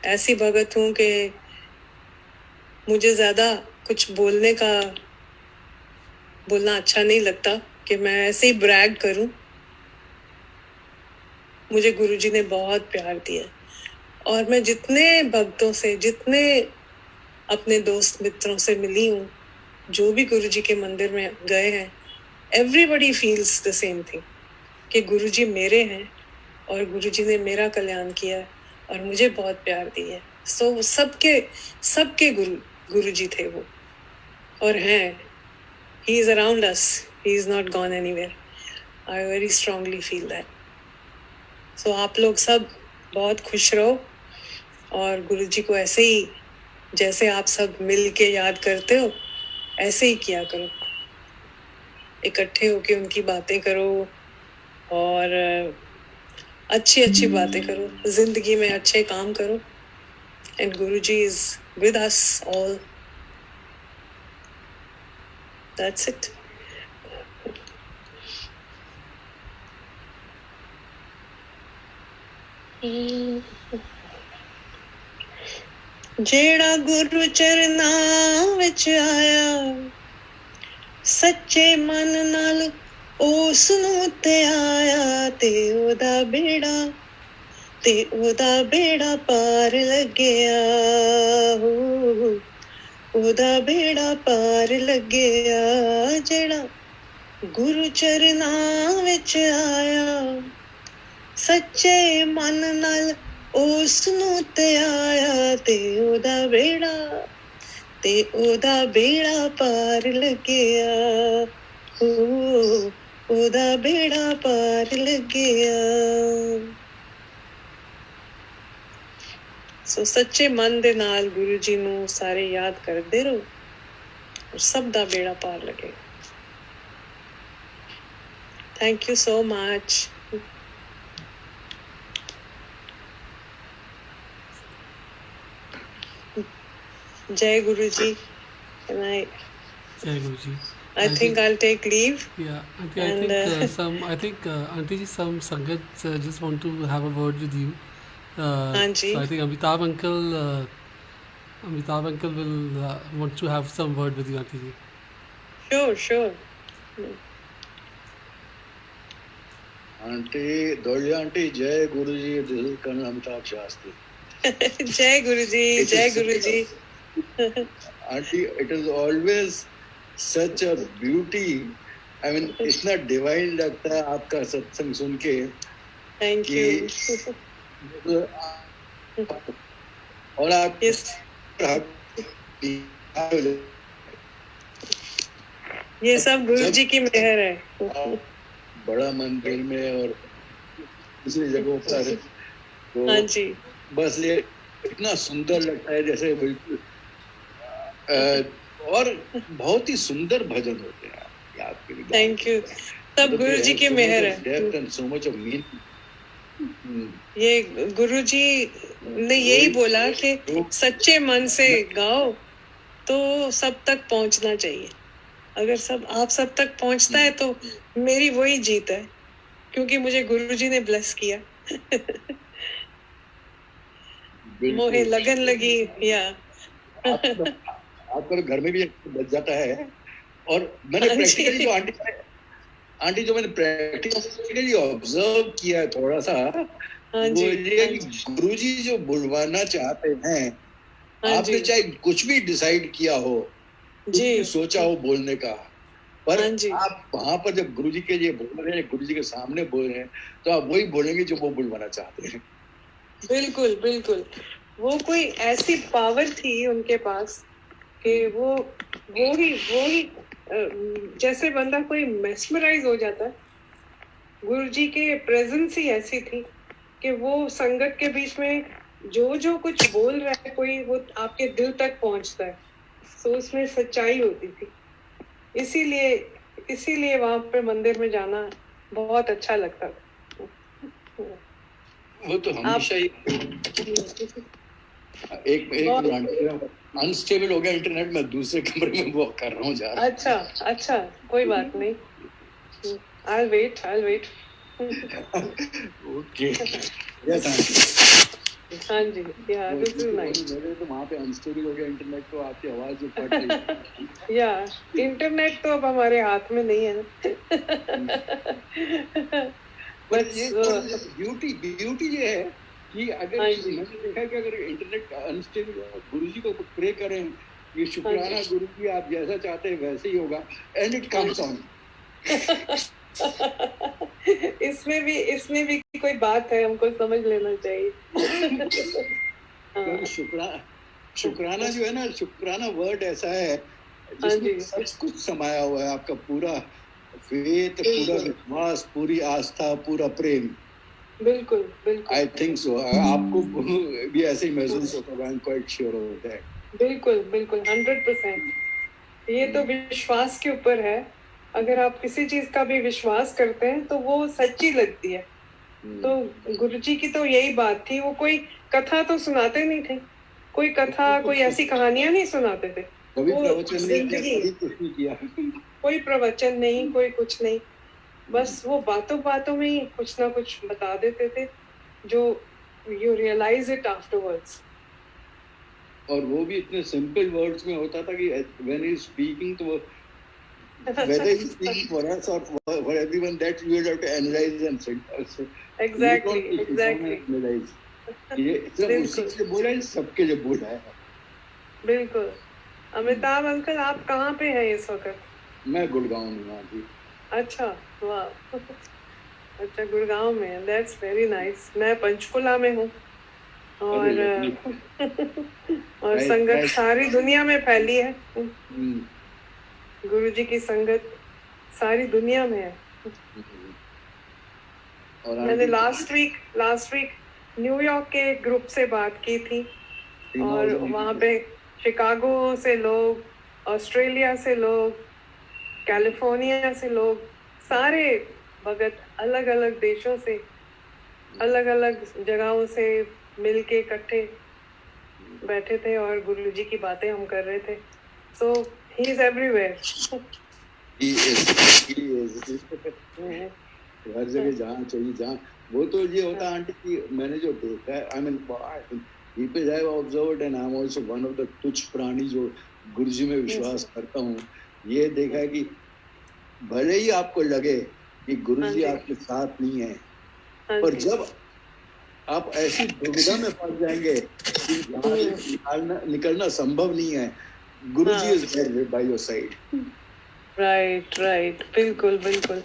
ऐसी भगत हूँ कि मुझे ज़्यादा कुछ बोलना अच्छा नहीं लगता कि मैं ऐसे ही ब्रैग करूँ। मुझे गुरुजी ने बहुत प्यार दिया और मैं जितने भक्तों से, जितने अपने दोस्त मित्रों से मिली हूँ, जो भी गुरुजी के मंदिर में गए हैं, everybody feels the same thing कि गुरुजी मेरे हैं और गुरुजी ने मेरा कल्याण किया है और मुझे बहुत प्यार दिया है। सो सबके गुरुजी थे वो और हैं। He is around us, he is not gone anywhere. I very strongly feel that. So आप लोग सब बहुत खुश रहो और गुरुजी को ऐसे ही जैसे आप सब मिल के याद करते हो ऐसे ही किया करो, इकट्ठे होके उनकी बातें करो और अच्छी बातें करो, जिंदगी में अच्छे काम करो। And Guruji is with us all, that's it. जेड़ा गुरु चरनां विच आया सच्चे मन नाल उस नूं ते आया ते ओदा बेड़ा पार लग्या हो, ओदा बेड़ा पार लग्या। जेड़ा गुरु चरनां विच आया सच्चे मन नाल उस नूं ते आया ते ओदा बेड़ा पार लग्या हो, ਉਹਦਾ ਬੇੜਾ ਪਾਰ ਲੱਗਿਆ। ਸੋ ਸੱਚੇ ਮਨ ਦੇ ਨਾਲ ਗੁਰੂ ਜੀ ਨੂੰ ਸਾਰੇ ਯਾਦ ਕਰਦੇ ਰਹੋ ਔਰ ਸਭ ਦਾ ਬੇੜਾ ਪਾਰ ਲੱਗੇਗਾ। Thank you so much. जय गुरु जी। And Jai Guru Ji. I think I'll take leave. Yeah, Auntie, And, I think Auntie ji, some Sangat just want to have a word with you. Hanji. So I think Amitabh uncle will want to have some word with you, Auntie ji. Sure, sure. Aunty दौड़ी आंटी जय गुरु जी दिल कर्नल अमिताभ शास्त्री जय गुरु जी, जय Guru ji. Auntie it is always such a beauty I mean इतना डिवाइन लगता है आपका सत्संग सुन के थैंक कि यू। और आप Yes. ये सब गुरु जी की मेहर है। बड़ा मंदिर में और दूसरी जगहों पर तो हाँ जी। बस ये इतना सुंदर लगता है जैसे बिल्कुल और बहुत ही सुंदर भजन होते हैं ये आपके लिए। Thank you. सब गुरु जी की मेहर है। Depth and so much of meaning. ये गुरु जी ने यही बोला कि सच्चे मन से गाओ तो सब तक पहुंचना चाहिए। अगर सब आप सब तक पहुंचता है तो मेरी वही जीत है, क्योंकि मुझे गुरु जी ने ब्लेस किया। मोहे लगन लगी या आपका घर में भी बच जाता है। और मैंने हाँ जी। प्रैक्टिकली जो आंटी जो मैंने प्रैक्टिकली ऑब्जर्व किया है थोड़ा सा हाँ वो जी, ये कि गुरुजी जो बुलवाना चाहते हैं हाँ आपने जी, चाहे कुछ भी डिसाइड किया हो कुछ जी, भी सोचा हो बोलने का पर हाँ जी। आप वहां पर जब गुरुजी के लिए बोल रहे हैं गुरुजी के सामने बोल रहे हैं तो आप वही बोलेंगे जो वो बुलवाना चाहते हैं। बिल्कुल बिल्कुल। वो कोई ऐसी पावर थी उनके पास कि वो ही जैसे बंदा कोई मेस्मराइज हो जाता है। गुरुजी के प्रेजेंस ही ऐसी थी कि वो संगत के बीच में जो कुछ बोल रहा है कोई वो आपके दिल तक पहुंचता है। तो उसमें सच्चाई होती थी। इसीलिए वहां पे मंदिर में जाना बहुत अच्छा लगता था। वो तो हमेशा ही एक अनस्टेबल हो गया इंटरनेट में दूसरे कमरे में वॉक कर रहा हूँ जा रहा हूँ। अच्छा कोई बात नहीं। I'll wait. Okay yes aunty. हाँ जी, yeah, this is nice. मेरे तो वहाँ पे अनस्टेबल हो गया इंटरनेट तो आपकी आवाज जो फट गई। या इंटरनेट तो अब हमारे हाथ में नहीं है ना। पर ये ब्यूटी ये है कि अगर मैंने देखा कि अगर इंटरनेट अनस्टेबल गुरुजी को प्रे करें ये शुक्राना गुरुजी आप जैसा चाहते हैं वैसे ही होगा एंड इट कम्स ऑन। इसमें भी कोई बात है, हमको समझ लेना चाहिए। शुक्राना जो है ना शुक्राना वर्ड ऐसा है जिसमें सब कुछ समाया हुआ है आपका पूरा फेथ पूरा विश्वास पूरी आस्था पूरा प्रेम। बिल्कुल आई थिंक सो आपको भी ऐसे ही महसूस होता है। I am quite sure of that. बिल्कुल 100%। ये तो विश्वास के ऊपर है। अगर आप किसी चीज का भी विश्वास करते हैं तो वो सच्ची लगती है। तो गुरुजी की तो यही बात थी। वो कोई कथा तो सुनाते नहीं थे, कोई कथा कोई ऐसी कहानियां नहीं सुनाते थे। कभी प्रवचन नहीं किया, कोई प्रवचन नहीं, कोई कुछ नहीं। बस वो बातों में ही कुछ ना कुछ बता देते थे जो यू रियलाइज इट आफ्टरवर्ड्स। और वो भी इतने सिंपल वर्ड्स में होता था कि व्हेन ही स्पीकिंग तो whether he's speaking for us or for everyone that you have to analyze and exactly analyze ये सब उसी से बोला है सबके लिए बोला है। बिल्कुल। अमिताभ अंकल आप कहाँ पे हैं इस वक्त? मैं गुड़गांव में हूँ अभी। अच्छा वाह। अच्छा गुड़गांव में, दैट्स वेरी नाइस। मैं पंचकुला में हूँ और संगत सारी दुनिया में फैली है। गुरुजी की संगत सारी दुनिया में है। और मैंने आंटी लास्ट वीक न्यूयॉर्क के ग्रुप से बात की थी, और वहाँ पे शिकागो से लोग, ऑस्ट्रेलिया से लोग, कैलिफोर्निया से लोग, सारे भगत अलग अलग देशों से, अलग अलग जगहों से मिलके इकट्ठे बैठे थे और गुरुजी की बातें हम कर रहे थे. So he is everywhere. he is हर जगह जहाँ चाहिए जहाँ वो तो ये होता है आंटी कि मैंने जो देखा है, I mean people have observed and I am also one of the तुच्छ प्राणी जो गुरुजी में विश्वास करता हूँ. ये देखा है कि भले ही आपको लगे कि गुरुजी आपके साथ नहीं है, पर जब आप ऐसी दुविधा में फंस जाएंगे कि यहाँ से निकलना संभव नहीं है, Guruji is there by your side. Right, बिल्कुल बिल्कुल.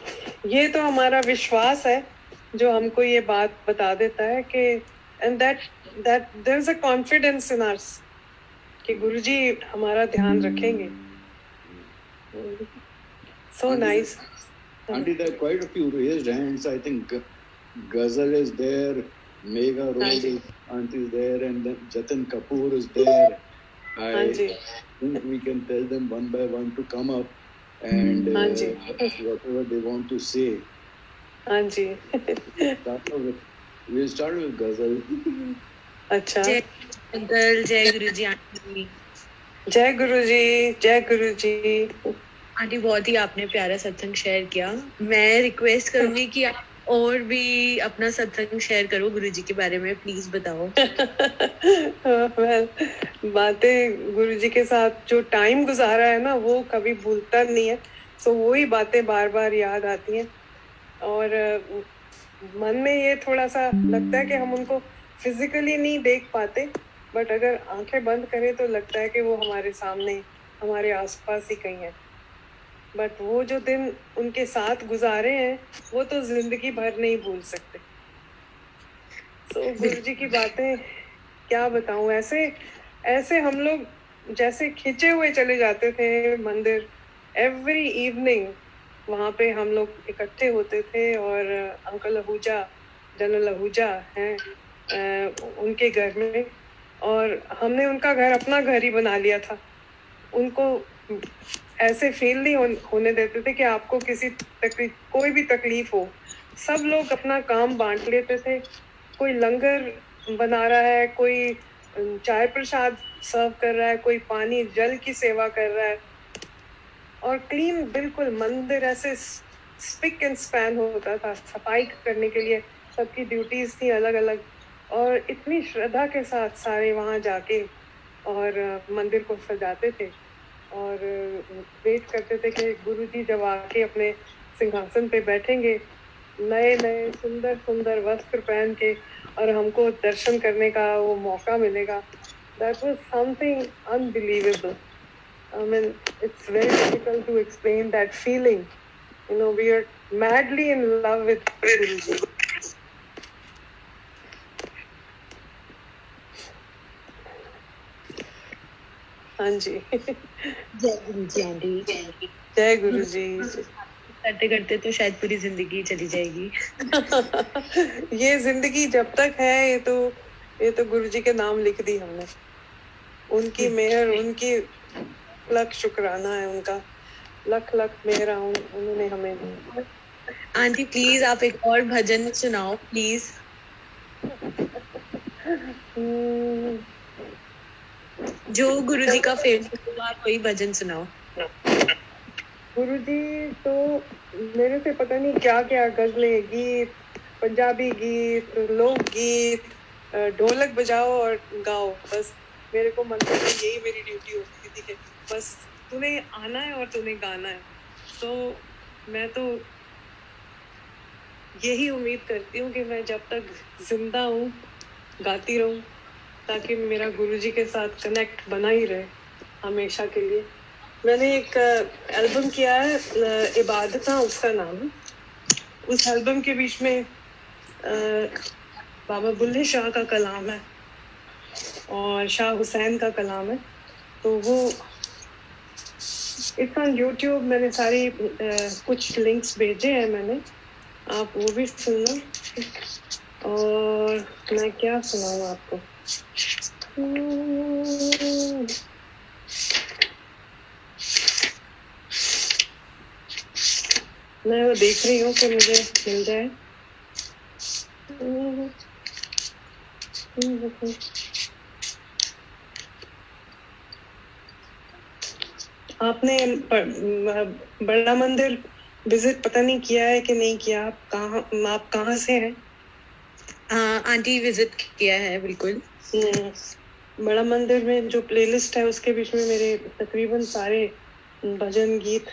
ये तो हमारा विश्वास है जो हमको ये बात बता देता है कि and that there is a confidence in us कि गुरुजी हमारा ध्यान रखेंगे. So nice. Auntie, there are quite a few raised hands. I think Ghazal is there, Megha Rose auntie is there, and then Jatin Kapoor is there. I think we can tell them one by one to come up and whatever they want to say. Hanji. We'll start with Ghazal. अच्छा. अंकल, जय गुरुजी. आंटी, जय गुरुजी. जय गुरुजी. आंटी, बहुत ही आपने प्यारा सत्संग शेयर किया. मैं रिक्वेस्ट करूंगी कि आप और भी अपना सत्संग शेयर करो गुरुजी के बारे में, प्लीज बताओ. बातें गुरुजी के साथ जो टाइम गुजारा है ना, वो कभी भूलता नहीं है. सो वही बातें बार बार याद आती हैं, और मन में ये थोड़ा सा लगता है कि हम उनको फिजिकली नहीं देख पाते, बट अगर आंखें बंद करें तो लगता है कि वो हमारे सामने, हमारे आसपास ही कहीं है. बट वो जो दिन उनके साथ गुजारे हैं वो तो जिंदगी भर नहीं भूल सकते. तो गुरुजी की बातें क्या बताऊं, ऐसे हम लोग जैसे खिंचे हुए चले जाते थे मंदिर. एवरी इवनिंग वहाँ पे हम लोग इकट्ठे होते थे, और अंकल आहूजा, जनरल आहूजा हैं उनके घर में, और हमने उनका घर अपना घर ही बना लिया था. उनको ऐसे फील नहीं होने देते थे कि आपको कोई भी तकलीफ हो. सब लोग अपना काम बांट लेते थे. कोई लंगर बना रहा है, कोई चाय प्रसाद सर्व कर रहा है, कोई पानी जल की सेवा कर रहा है, और क्लीन बिल्कुल मंदिर ऐसे स्पिक एंड स्पैन होता था. सफाई करने के लिए सबकी ड्यूटीज थी अलग अलग, और इतनी श्रद्धा के साथ सारे वहाँ जाके और मंदिर को सजाते थे, और वेट करते थे कि गुरुजी जब आके अपने सिंहासन पे बैठेंगे, नए नए सुंदर सुंदर वस्त्र पहन के, और हमको दर्शन करने का वो मौका मिलेगा. That was something unbelievable. I mean, it's very difficult to explain that feeling. You know, we are madly in love with Guruji. हाँ जी. जय गुरुजी आंटी. जय गुरुजी. करते करते तो शायद पूरी जिंदगी चली जाएगी. ये जिंदगी जब तक है, ये तो गुरुजी के नाम लिख दी हमने. उनकी मेहर, उनकी लख शुक्राना है उनका. लख मेहर उन्होंने हमें. आंटी प्लीज आप एक और भजन सुनाओ प्लीज. जो गुरुजी का फेवरेट हो, आप कोई भजन सुनाओ. गुरुजी तो मेरे से पता नहीं क्या क्या गजलें, गीत, पंजाबी गीत, लोकगीत, ढोलक बजाओ और गाओ. बस मेरे को मंदिर में यही मेरी ड्यूटी होती थी कि बस तुम्हें आना है और तुम्हें गाना है. तो मैं तो यही उम्मीद करती हूँ कि मैं जब तक जिंदा हूँ गाती रहूँ, ताकि मेरा गुरुजी के साथ कनेक्ट बना ही रहे हमेशा के लिए. मैंने एक एल्बम किया है, इबादत उसका नाम है. उस एल्बम के बीच में बाबा बुल्ले शाह का कलाम है और शाह हुसैन का कलाम है. तो वो इट्स ऑन यूट्यूब। मैंने सारी कुछ लिंक्स भेजे हैं मैंने, आप वो भी सुनना। और मैं क्या सुनाऊँ आपको? मैं वो देख रही हूँ कि मुझे मिल जाए। आपने बड़ा मंदिर विजिट पता नहीं किया है कि नहीं किया? आप कहाँ से हैं? आंटी विजिट किया है बिल्कुल। बड़ा मंदिर में जो प्लेलिस्ट है उसके बीच में मेरे तकरीबन सारे भजन गीत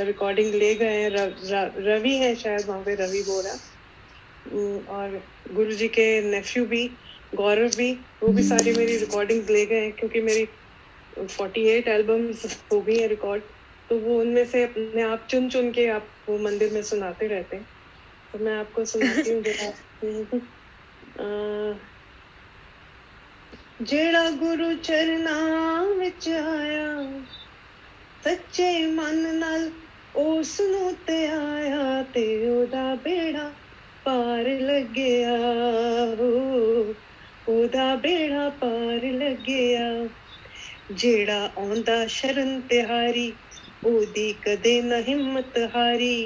रिकॉर्डिंग ले गए हैं। रवि है शायद वहाँ पे, रवि बोरा, और गुरुजी के नेफ्यू भी, गौरव भी, वो भी सारी मेरी रिकॉर्डिंग ले गए हैं, क्योंकि मेरी 48 एल्बम्स हो गई है रिकॉर्ड। तो वो उनमें से अपने आप चुन चुन के आप वो मंदिर में सुनाते रहते हैं। तो मैं आपको सुनाती हूँ जरा। जेड़ा गुरु चरना विच आया, सच्चे मन नाल उस नूं ते आया, ते ओदा बेड़ा पार लगया, ओदा बेड़ा पार लगया। जेड़ा आंदा शरण तिहारी, ओदी कदे न हिम्मत हारी,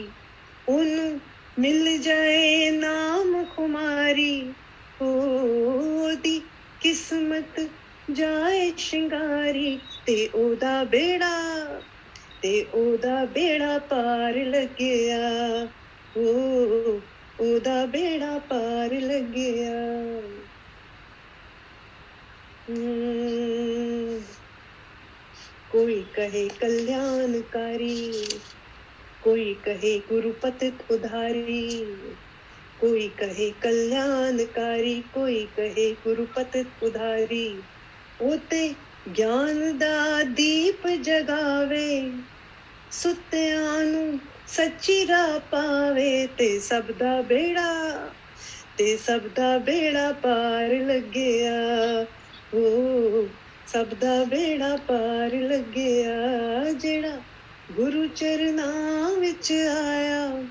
ओनू मिल जाए नाम खुमारी, ओदी किस्मत जाए शिंगारी, ते ओदा बेड़ा पार लगया, ओदा बेड़ा पार लगया। कोई कहे कल्याणकारी, कोई कहे गुरुपतित उधारी, कोई कहे कल्याणकारी, कोई कहे गुरुपतित उधारी। ओते ज्ञान दा दीप जगावे, सुत्तियां नू सच्ची राह पावे, ते सब दा बेड़ा पार लगया, ओ सब दा बेड़ा पार लगया। जेड़ा गुरु चरनां विच आया,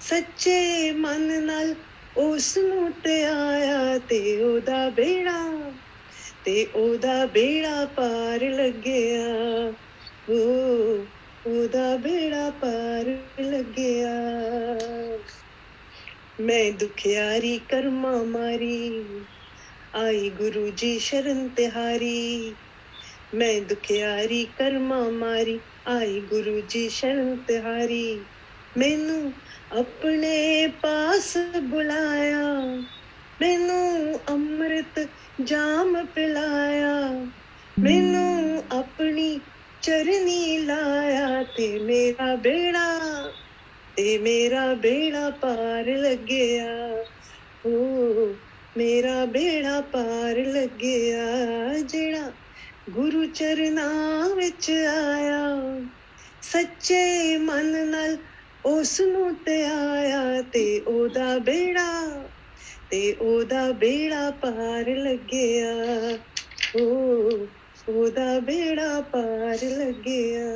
सच्चे मन नाल उस नूं ते आया, ते ओदा बेड़ा पार लगया, ओदा बेड़ा पार लगया। मैं दुखियारी कर्मा मारी, आई गुरु जी शरण तिहारी। मैं दुखियारी कर्मा मारी, आई गुरु जी शरण तिहारी। मैनू अपने पास बुलाया, मैनू अमृत जाम पिलाया, मैनू अपनी चरनी लाया, ते मेरा बेड़ा पार लगया, ओ मेरा बेड़ा पार लगया। जेड़ा गुरु चरनां विच आया, सच्चे मन नाल उस नूं ते आया, ते ओदा बेड़ा पार लगया, ओदा बेड़ा पार लगया।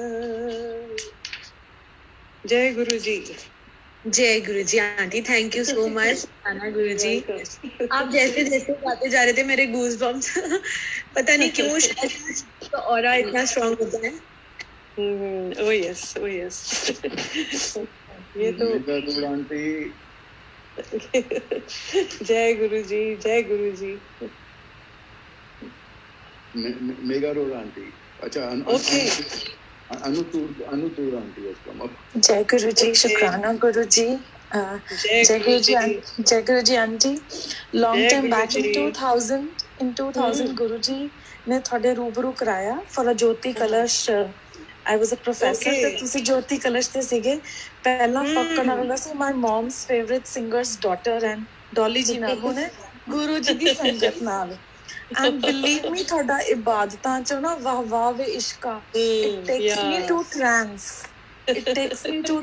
जय गुरु जी। जय Guru ji. Auntie thank you so much. आना गुरु जी, आप जैसे जैसे गाते जा रहे थे मेरे गूज बम्स पता नहीं क्यों शायद तो ऑरा इतना स्ट्रांग होता है। ओ यस ये तो जय गुरु जी, जय गुरु जी। मेगा रोड आंटी। अच्छा ओके। अनुतूर आंटी has come up. जय गुरु जी, शुक्राना गुरु जी। जय Guru ji auntie. Long time back in 2000 गुरु जी ने ਤੁਹਾਡੇ ਰੂਬਰੂ ਕਰਾਇਆ for a Jyoti ਕਲਸ਼। I was a professor ਤੇ ਤੁਸੀਂ ਜੋਤੀ ਕਲਸ਼ ਤੇ ਸੀਗੇ। ਪਹਿਲਾਂ ਫੱਕਰ ਨਾਲ ਹੁੰਦਾ ਸੀ my mom's favorite singer's daughter and ਡੋਲੀ ਜੀ ਨਾਲ, ਹੁਣ ਗੁਰੂ ਜੀ ਦੀ ਸੰਗਤ ਨਾਲ। And believe me, ਤੁਹਾਡਾ ਇਬਾਦਤਾਂ ਚ ਨਾ ਵਾਹ ਵਾਹ ਵੇ ਇਸ਼ਕਾ, it takes me to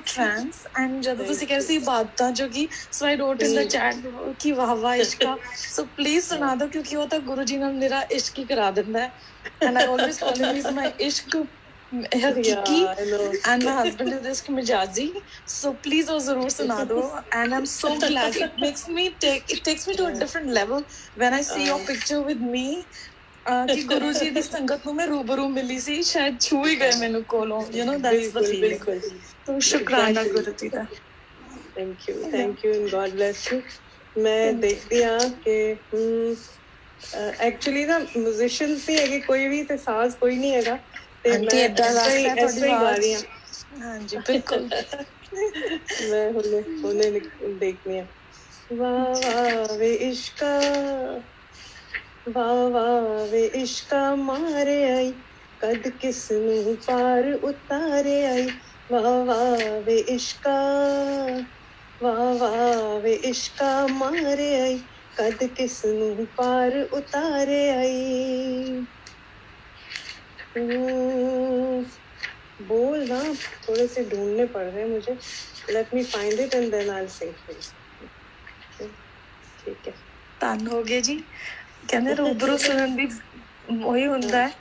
trance and ਜਦੋਂ ਤੁਸੀਂ ਕਹਿ ਰਹੇ ਸੀ ਇਬਾਦਤਾਂ ਜੋ ਕੀ, so I wrote in the chat ਕਿ ਵਾਹ ਵਾਹ ਇਸ਼ਕਾ। so please ਸੁਣਾ ਦਿਓ, ਕਿਉਂਕਿ ਉਹ ਤਾਂ ਗੁਰੂ ਜੀ ਨਾਲ ਮੇਰਾ ਇਸ਼ਕ ਹੀ ਕਰਾ ਦਿੰਦਾ ਹੈ and I always call him he's my ਇਸ਼ਕ हकीकी I know. and my husband is this mijazi, so please वो जरूर सुना दो. And I'm so glad it takes me to a different level when I see your picture with me. कि गुरु जी ਦੀ ਸੰਗਤ ਨੂੰ ਮੈਂ ਰੂਬਰੂ ਮਿਲੀ ਸੀ, ਸ਼ਾਇਦ ਛੂ ਹੀ ਗਏ ਮੈਨੂੰ ਕੋਲੋਂ, you know, that's the feeling. बिल्कुल. तो शुक्राना गुरु जी का. Thank you and God bless you. मैं देखती हाँ कि एक्चुअली ना म्यूजिशियंस भी है कि कोई भी ते साज कोई नहीं हैगा ते आंटी मैं ਏਦਾਂ ਲੱਗਦਾ ऐसे ਤੁਹਾਡੀ ही गा रही आवाज. हूँ. ਹਾਂਜੀ ਬਿਲकुल. मैं हुने देखनी है. वाह वाह वे इश्का, वाह वाह वे इश्का मारे आई, कद किस नूं पार उतारे आई. वाह वाह वे इश्का, वाह वाह वे इश्का मारे आई, कद किस नूं पार उतारे आई. बोल ना थोड़े से ढूंढने पड़ रहे हैं मुझे. Let me find it and then I will sing. ठीक है. ਧੰਨ ਹੋ ਗਏ ਜੀ. ਕਹਿੰਦੇ ਰੂਬਰੂ ਸੁਣਨ ਦੀ ਉਹੀ ਹੁੰਦਾ ਹੈ.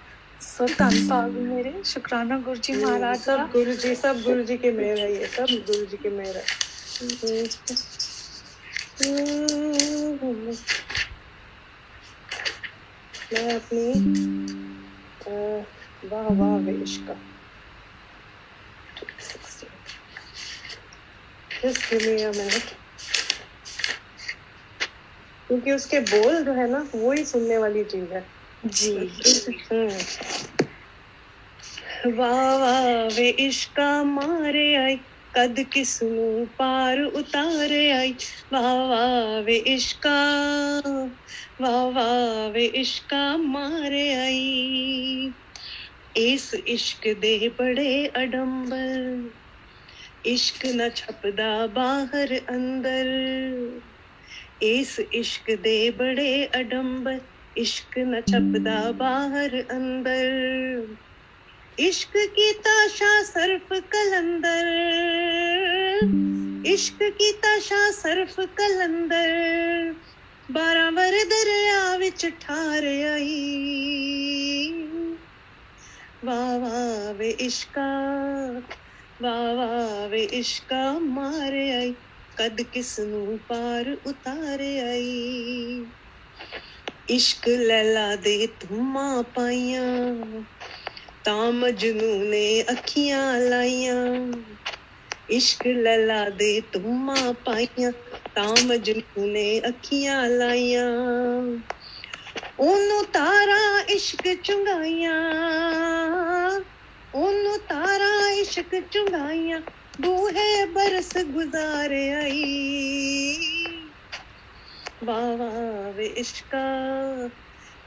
ਸੋ ਧੰਨ ਭਾਗ ਮੇਰੇ. ਸ਼ੁਕਰਾਨਾ ਗੁਰੂ ਜੀ ਮਹਾਰਾਜ ਦਾ. सब गुरु जी के मेहर है. ये सब गुरु जी के मेहर है. मैं अपनी वाह वाह वे इश्का Just give me a minute. क्योंकि उसके बोल जो है ना वो ही सुनने वाली चीज है. जी. वाह वाह वे इश्का मारे आई, कद किस नूं पार उतारे आई. वाह वाह वे इश्का, वाह वाह वे इश्का मारे आई. इस इश्क दे बड़े अडंबर, इश्क न छपदा बाहर अंदर. इस इश्क दे बड़े अडंबर, इश्क न छपदा बाहर अंदर. इश्क की ताशा सर्फ कलंदर, इश्क की ताशा सर्फ कलंदर. 12 वर दरिया विच ठार आई. वाह वाह वे इश्का, वाह वाह वे इश्का मारे आई, कद किस नूं पार उतारे आई. इश्क लैला दे धुम्मा पाइयां, तां मजनू ने अखियां लाइयां. इश्क लैला दे धुम्मा पाइयां, तां मजनू ने अखियां लाइयां. ओनू तारा इश्क चुंगाइयां, ओनू तारा इश्क चुंगाइयां. बूहे बरस गुजारे आई. वाह वाह वे इश्का,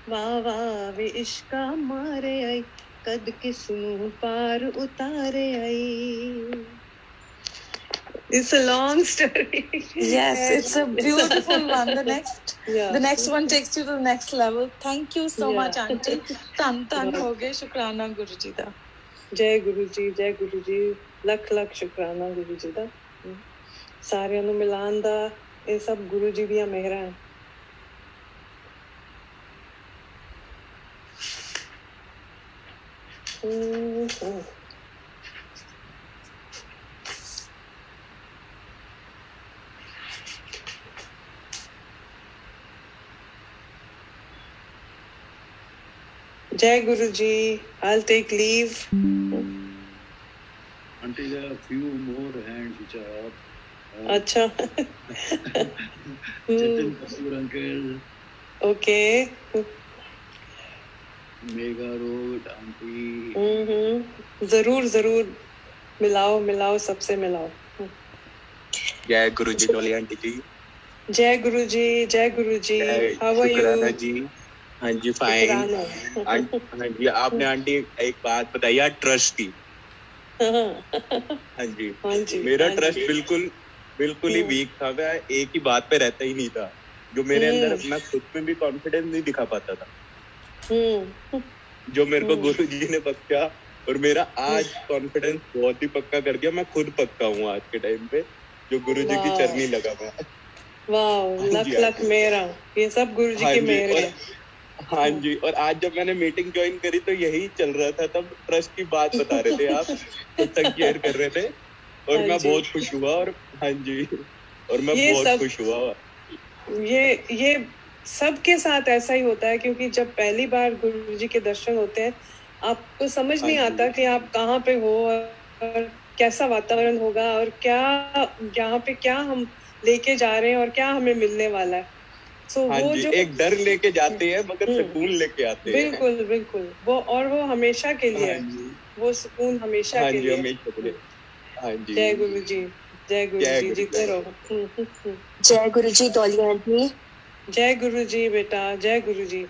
वाह वाह वे इश्का मारे आई, कद किस नूं पार उतारे आई. It's a long story. Yes, it's a beautiful one. The next one takes you to the next level. Thank you so much, auntie. ਧੰਨ ਹੋ ਗਏ. ਸ਼ੁਕਰਾਨਾ ਗੁਰੂ ਜੀ ਦਾ. ਜੈ ਗੁਰੂ ਜੀ, ਜੈ ਗੁਰੂ ਜੀ. ਲੱਖ ਲੱਖ ਸ਼ੁਕਰਾਨਾ ਗੁਰੂ ਜੀ ਦਾ. ਸਾਰਿਆਂ ਨੂੰ ਮਿਲਾਨ ਦਾ ਇਹ ਸਭ ਗੁਰੂ ਜੀ ਦੀਆਂ ਮਿਹਰਾਂ ਹੈ. Jai Guruji, I'll take leave. Auntie, there are a few more hands which are up. Acha. Chetan Kapoor uncle. Okay. Mega Road auntie. जरूर जरूर मिलाओ सबसे मिलाओ. जय गुरु जी डोली आंटी जी. जय गुरु जी, जय गुरु जी. How are you? जी हाँ जी फाइन. हाँ जी आपने आंटी एक बात बताई यार ट्रस्ट की. हाँ जी मेरा ट्रस्ट बिल्कुल ही वीक था. मैं एक ही बात पे रहता ही नहीं था जो मेरे अंदर मैं खुद में भी कॉन्फिडेंस नहीं दिखा पाता था. जो मेरे को गुरु जी ने बख्शा और मेरा आज कॉन्फिडेंस बहुत ही पक्का कर दिया. मैं खुद पक्का हूँ आज के टाइम पे जो गुरु जी की चरनी लगा मैं. वाह, लख लख मेरा. ये सब गुरु जी की मेहर है. हाँ जी, और आज जब मैंने मीटिंग ज्वाइन करी तो यही चल रहा था, तब ट्रस्ट की बात बता रहे थे आप, सत्संग शेयर कर रहे थे और हाँ मैं जी। बहुत खुश हुआ। और हाँ जी, और मैं ये बहुत सब- खुश हुआ। ये सबके साथ ऐसा ही होता है, क्योंकि जब पहली बार गुरु जी के दर्शन होते हैं, आपको समझ नहीं हाँ जी। आता कि आप कहाँ पे हो और कैसा वातावरण होगा और क्या यहाँ पे क्या हम लेके जा रहे हैं और क्या हमें मिलने वाला है। सो हाँ वो जी, जो एक डर लेके जाते हैं मगर सुकून लेके आते हैं। बिल्कुल बिल्कुल, वो हमेशा के लिए हाँ है। जी, वो सुकून हमेशा हाँ के जी, लिए। हमेशा के लिए। हाँ जी, जय गुरु जी, जय गुरु जय जी, गुरु जीते जी। रहो। जय गुरु जी डॉली आंटी। जय गुरु जी बेटा, जय गुरु जी।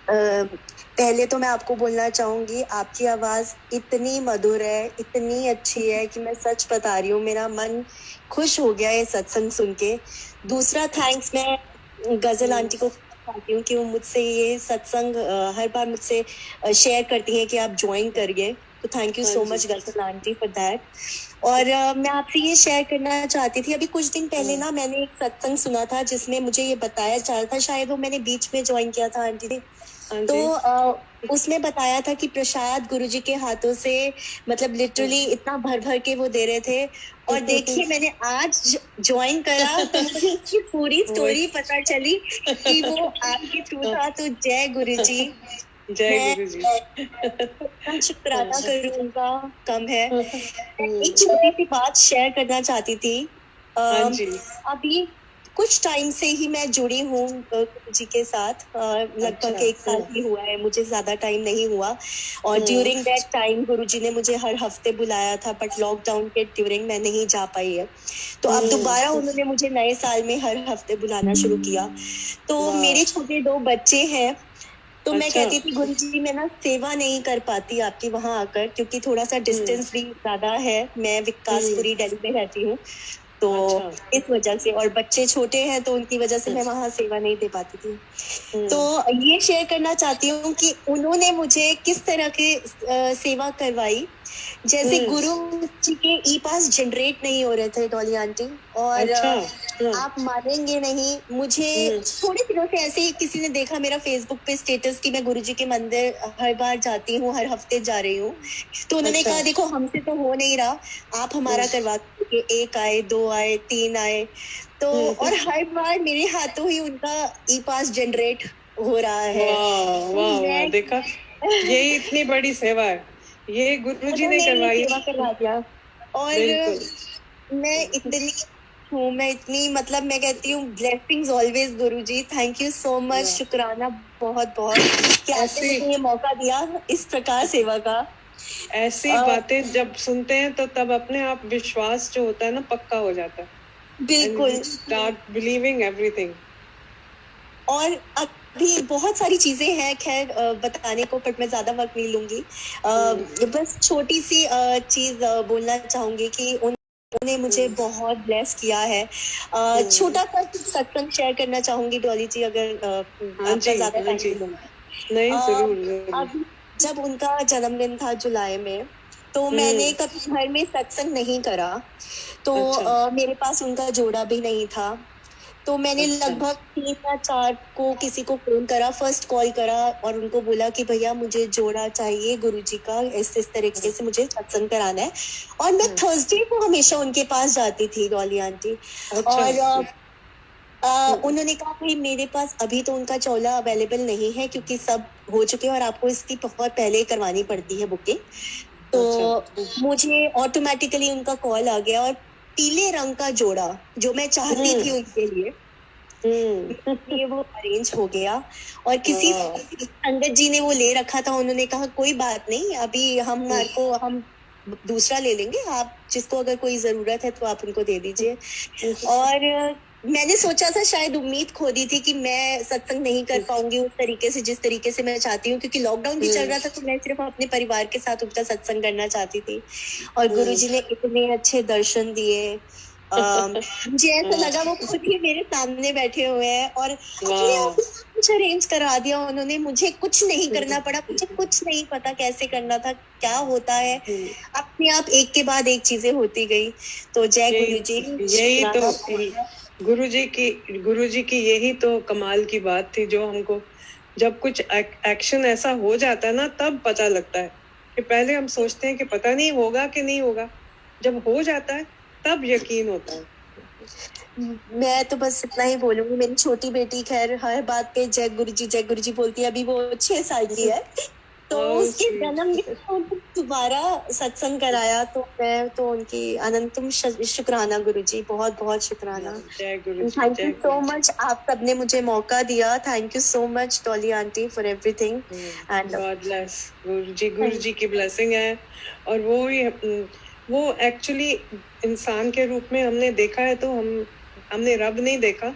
पहले तो मैं आपको बोलना चाहूंगी, आपकी आवाज इतनी मधुर है, इतनी अच्छी है कि मैं सच बता रही हूँ, मेरा मन खुश हो गया ये सत्संग सुन के। दूसरा थैंक्स मैं गजल आंटी को चाहती हूँ कि वो मुझसे ये सत्संग हर बार मुझसे शेयर करती हैं कि आप ज्वाइन करिए, तो थैंक यू हाँ सो जी। मच गजल आंटी फॉर दैट। और मैं आपसे ये शेयर करना चाहती थी, अभी कुछ दिन पहले ना मैंने एक सत्संग सुना था जिसमें मुझे ये बताया जा रहा था, शायद वो मैंने बीच में ज्वाइन किया था आंटी ने, हाँ तो जी। उसमें बताया था कि प्रसाद गुरुजी के हाथों से मतलब लिटरली इतना भर भर के वो दे रहे थे। और देखिए मैंने आज ज्वाइन करा तो मुझे उसकी पूरी स्टोरी पता चली कि वो आपके थ्रू था। तो जय गुरुजी, जय मैं गुरु जी। कितना शुक्राना करूं उनका कम है। एक छोटी सी बात शेयर करना चाहती थी। हाँ जी। अभी कुछ टाइम से ही मैं जुड़ी हूँ गुरु जी के साथ, लगभग अच्छा। 1 साल ही हुआ है, मुझे ज्यादा टाइम नहीं हुआ। और ड्यूरिंग दैट टाइम गुरु जी ने मुझे हर हफ्ते बुलाया था, बट लॉकडाउन के ड्यूरिंग मैं नहीं जा पाई है। तो अब दोबारा उन्होंने मुझे नए साल में हर हफ्ते बुलाना शुरू किया। तो वाह। मेरे छोटे 2 बच्चे हैं, तो मैं अच्छा। कहती थी गुरु जी मैं ना सेवा नहीं कर पाती आपकी वहां आकर, क्योंकि थोड़ा सा डिस्टेंस भी ज्यादा है, मैं विकासपुरी दिल्ली में रहती हूँ, तो अच्छा। इस वजह से, और बच्चे छोटे हैं तो उनकी वजह से मैं वहां सेवा नहीं दे पाती थी। तो ये शेयर करना चाहती हूँ कि उन्होंने मुझे किस तरह की सेवा करवाई। जैसे गुरु जी के ई पास जनरेट नहीं हो रहे थे डॉली आंटी, और अच्छा। आप मानेंगे नहीं, मुझे थोड़े दिनों से ऐसे ही किसी ने देखा मेरा फेसबुक पे स्टेटस कि मैं गुरुजी के मंदिर हर बार जाती हूँ, हर हफ्ते जा रही हूँ, तो उन्होंने अच्छा। कहा देखो हमसे तो हो नहीं रहा, आप हमारा करवा दीजिए। 1 आए, 2 आए, 3 आए, तो और हर बार मेरे हाथों ही उनका ई पास जनरेट हो रहा है। वाह वाह वाह, देखा, यही इतनी बड़ी सेवा है, ये गुरु जी ने उन्होंने ये करवाई। सेवा करवा दिया। और बिल्कुल। मैं इतनी हूँ, मैं इतनी मतलब मैं कहती हूँ blessings always Guru ji, thank you so much, शुक्राना बहुत बहुत कि आपने मुझे ये मौका दिया इस प्रकार सेवा का। ऐसी बातें जब सुनते हैं तो तब अपने आप विश्वास जो होता है ना पक्का हो जाता है। बिल्कुल। Start believing everything. और अभी बहुत सारी चीजें हैं खैर बताने को, बट मैं ज्यादा वक्त नहीं लूंगी। बस छोटी सी चीज बोलना चाहूंगी कि उन्होंने मुझे बहुत ब्लेस किया है। छोटा सा सत्संग शेयर करना चाहूंगी डॉली जी, अगर आपका ज्यादा टाइम लूंगा। नहीं, जरूर। अभी जब उनका जन्मदिन था जुलाई में, तो मैंने कभी घर में सत्संग नहीं करा, तो मेरे पास उनका जोड़ा भी नहीं था, तो मैंने लगभग 3 या 4 को किसी को फोन करा, फर्स्ट कॉल करा और उनको बोला कि भैया मुझे जोड़ा चाहिए गुरुजी का, इस तरीके से मुझे सत्संग कराना है। और मैं थर्सडे को हमेशा उनके पास जाती थी डॉली आंटी। और उन्होंने कहा भाई मेरे पास अभी तो उनका चौला अवेलेबल नहीं है, क्योंकि सब हो चुके हैं और आपको इसकी बहुत पहले करवानी पड़ती है बुकिंग। तो मुझे ऑटोमेटिकली उनका कॉल आ गया, और पीले रंग का जोड़ा जो मैं चाहती थी उनके लिए, ये वो अरेंज हो गया। और किसी संगत जी ने वो ले रखा था, उन्होंने कहा कोई बात नहीं, अभी हम दूसरा ले लेंगे, आप जिसको अगर कोई जरूरत है तो आप उनको दे दीजिए। और मैंने सोचा था, शायद उम्मीद खो दी थी कि मैं सत्संग नहीं कर पाऊंगी उस तरीके से जिस तरीके से मैं चाहती हूँ, क्योंकि लॉकडाउन भी चल रहा था, तो मैं सिर्फ अपने परिवार के साथ उनका सत्संग करना चाहती थी। और गुरुजी ने इतने अच्छे दर्शन दिए, मुझे ऐसा लगा वो खुद ही मेरे सामने बैठे हुए हैं, और अपने आप कुछ अरेंज करा दिया उन्होंने, मुझे कुछ नहीं करना पड़ा, मुझे कुछ नहीं पता कैसे करना था, क्या होता है, अपने आप एक के बाद एक चीजें होती गई। तो जय गुरुजी। यही तो गुरुजी की यही तो कमाल की बात थी, जो हमको जब कुछ एक्शन ऐसा हो जाता है ना, तब पता लगता है कि पहले हम सोचते हैं कि पता नहीं होगा कि नहीं होगा, जब हो जाता है तब यकीन होता है। मैं तो बस इतना ही बोलूंगी, मेरी छोटी बेटी खैर हर बात पे जय गुरु जी बोलती है। अभी वो 6 साल की है, तो उसके जन्मदिन को दोबारा सत्संग कराया, तो मैं तो उनकी अनंतम शुक्राना गुरु जी, बहुत बहुत शुक्राना। जय गुरु जी, थैंक यू सो मच, आप सबने मुझे मौका दिया। Thank you so much Dolly aunty for everything and God bless. गुरु जी की ब्लेसिंग है। और वो एक्चुअली इंसान के रूप में हमने देखा है, तो हमने रब नहीं देखा,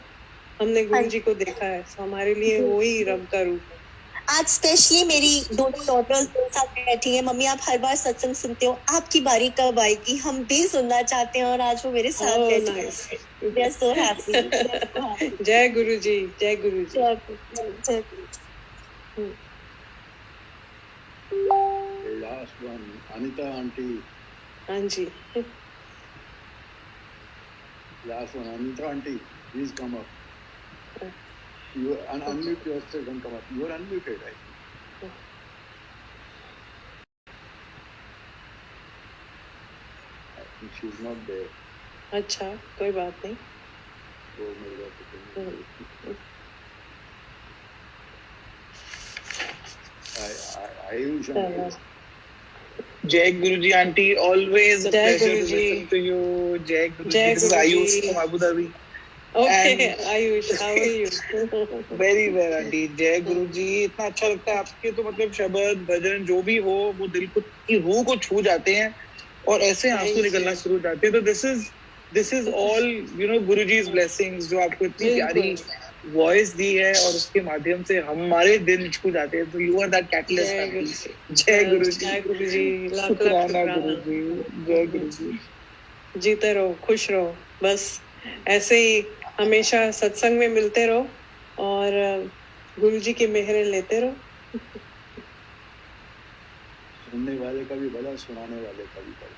हमने गुरु जी को देखा है, तो हमारे लिए वो ही रब का रूप है। आज स्पेशली मेरी दोनों डॉटर्स मेरे साथ बैठी हैं। मम्मी आप हर बार सत्संग सुनते हो, आपकी बारी कब आएगी, हम भी सुनना चाहते हैं। और आज वो मेरे साथ बैठी हैं। They are so happy. जय गुरु जी, जय गुरु जी। जय लास्ट वन अनिता आंटी। हाँ जी। Last one, Anita aunty, please come up. You unmute yourself and come up. You are unmuted, right? I think she's not there. अच्छा, कोई बात नहीं। वो मेरे बात Ayush. Jai Guruji aunty, always a Jai pleasure to Guruji. listen to you. Jai Guruji. Jai This is Guruji. Ayush from Abu Dhabi. Okay, Ayush, how are you? Very well aunty. Jai Guruji. इतना अच्छा लगता है आपके तो मतलब शब्द भजन जो भी हो वो दिल को की रूह को छू जाते हैं और ऐसे आंसू निकलना शुरू हो जाते हैं। तो this is all Guruji's blessings जो आपको इतनी प्यारी वॉइस दी है और उसके माध्यम से हमारे दिल छू जाते हैं। तो यू आर दैट कैटलिस्ट। जय गुरु जी, जय गुरु जी, लाख लाख शुक्राना शुक्राना। गुरु जी, जय गुरु जी। जीते रहो, खुश रहो, बस ऐसे ही हमेशा सत्संग में मिलते रहो और गुरु जी की मेहरें लेते रहो। सुनने वाले का भी भला, सुनाने वाले का भी भला।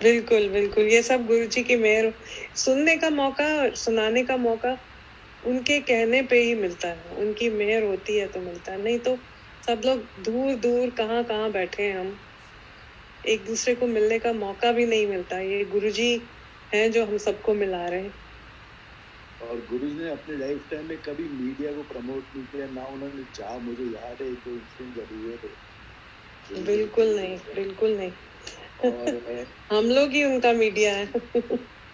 बिल्कुल बिल्कुल, ये सब गुरु जी की मेहर। सुनने का मौका, सुनाने का मौका उनके कहने पे ही मिलता है, उनकी मेहर होती है तो मिलता है, नहीं तो सब लोग दूर दूर कहाँ बैठे हैं, हम एक दूसरे को मिलने का मौका भी नहीं मिलता। ये गुरु जी हैं जो हम सबको मिला रहे हैं। और गुरु जी ने अपने लाइफ टाइम में कभी मीडिया को प्रमोट नहीं किया, ना उन्होंने चाहा। मुझे याद है एक इंसिडेंट जब हुए थे। बिल्कुल नहीं, बिल्कुल नहीं। और हम लोग ही उनका मीडिया है।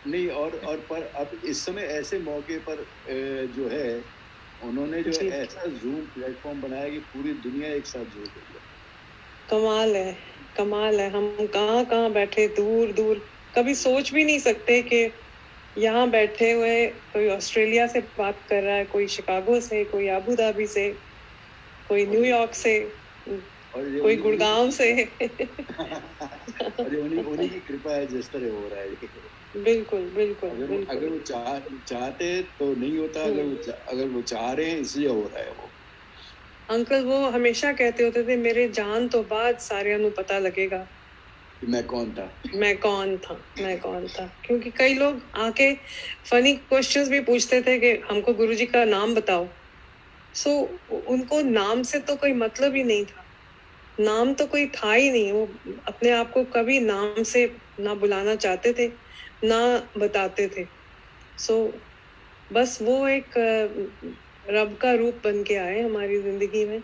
नहीं, और पर अब इस समय ऐसे मौके पर जो है उन्होंने जो ऐसा जूम प्लेटफॉर्म बनाया कि पूरी दुनिया एक साथ जुड़ गई है। कमाल है, कमाल है। हम कहाँ बैठे, दूर दूर, कभी सोच भी नहीं सकते कि यहाँ बैठे हुए कोई ऑस्ट्रेलिया से बात कर रहा है, कोई शिकागो से, कोई अबू धाबी से, कोई न्यूयॉर्क से, कोई गुड़गांव से। अरे उन्हीं की कृपा है जिस तरह हो रहा है। बिल्कुल बिल्कुल। अगर वो चाहते तो नहीं होता, अगर वो चाह रहे हैं इसलिए हो रहा है वो। अंकल वो हमेशा कहते होते थे, मेरे जान तो बाद सारिਆਂ ਨੂੰ पता लगेगा मैं कौन था। क्योंकि कई लोग आके फनी क्वेश्चंस भी पूछते थे कि हमको गुरुजी का नाम बताओ। सो उनको नाम से तो कोई मतलब ही नहीं था, नाम तो कोई था ही नहीं। वो अपने आप को कभी नाम से ना बुलाना चाहते थे, ना बताते थे। सो बस वो एक रब का रूप बन के आए हमारी जिंदगी में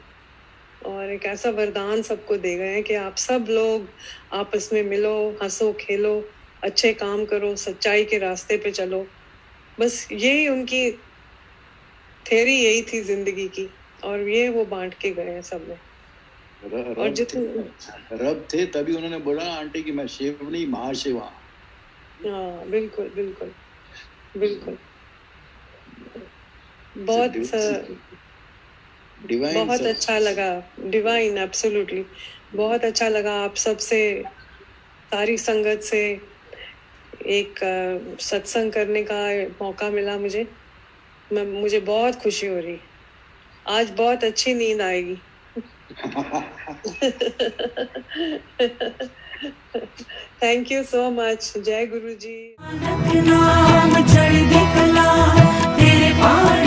और एक ऐसा वरदान सबको दे गए हैं कि आप सब लोग आपस में मिलो, हंसो, खेलो, अच्छे काम करो, सच्चाई के रास्ते पे चलो। बस यही उनकी थ्योरी यही थी जिंदगी की, और ये वो बांट के गए हैं सब में। और रब थे तभी उन्होंने बोला आंटी कि मैं शिव नहीं महाशिव। हाँ बिल्कुल बिल्कुल बिल्कुल। बहुत अच्छा लगा, डिवाइन, एब्सोल्युटली बहुत अच्छा लगा आप सबसे, सारी संगत से एक सत्संग करने का मौका मिला मुझे बहुत खुशी हो रही। आज बहुत अच्छी नींद आएगी। Thank you so much. जय गुरु जी। पाड़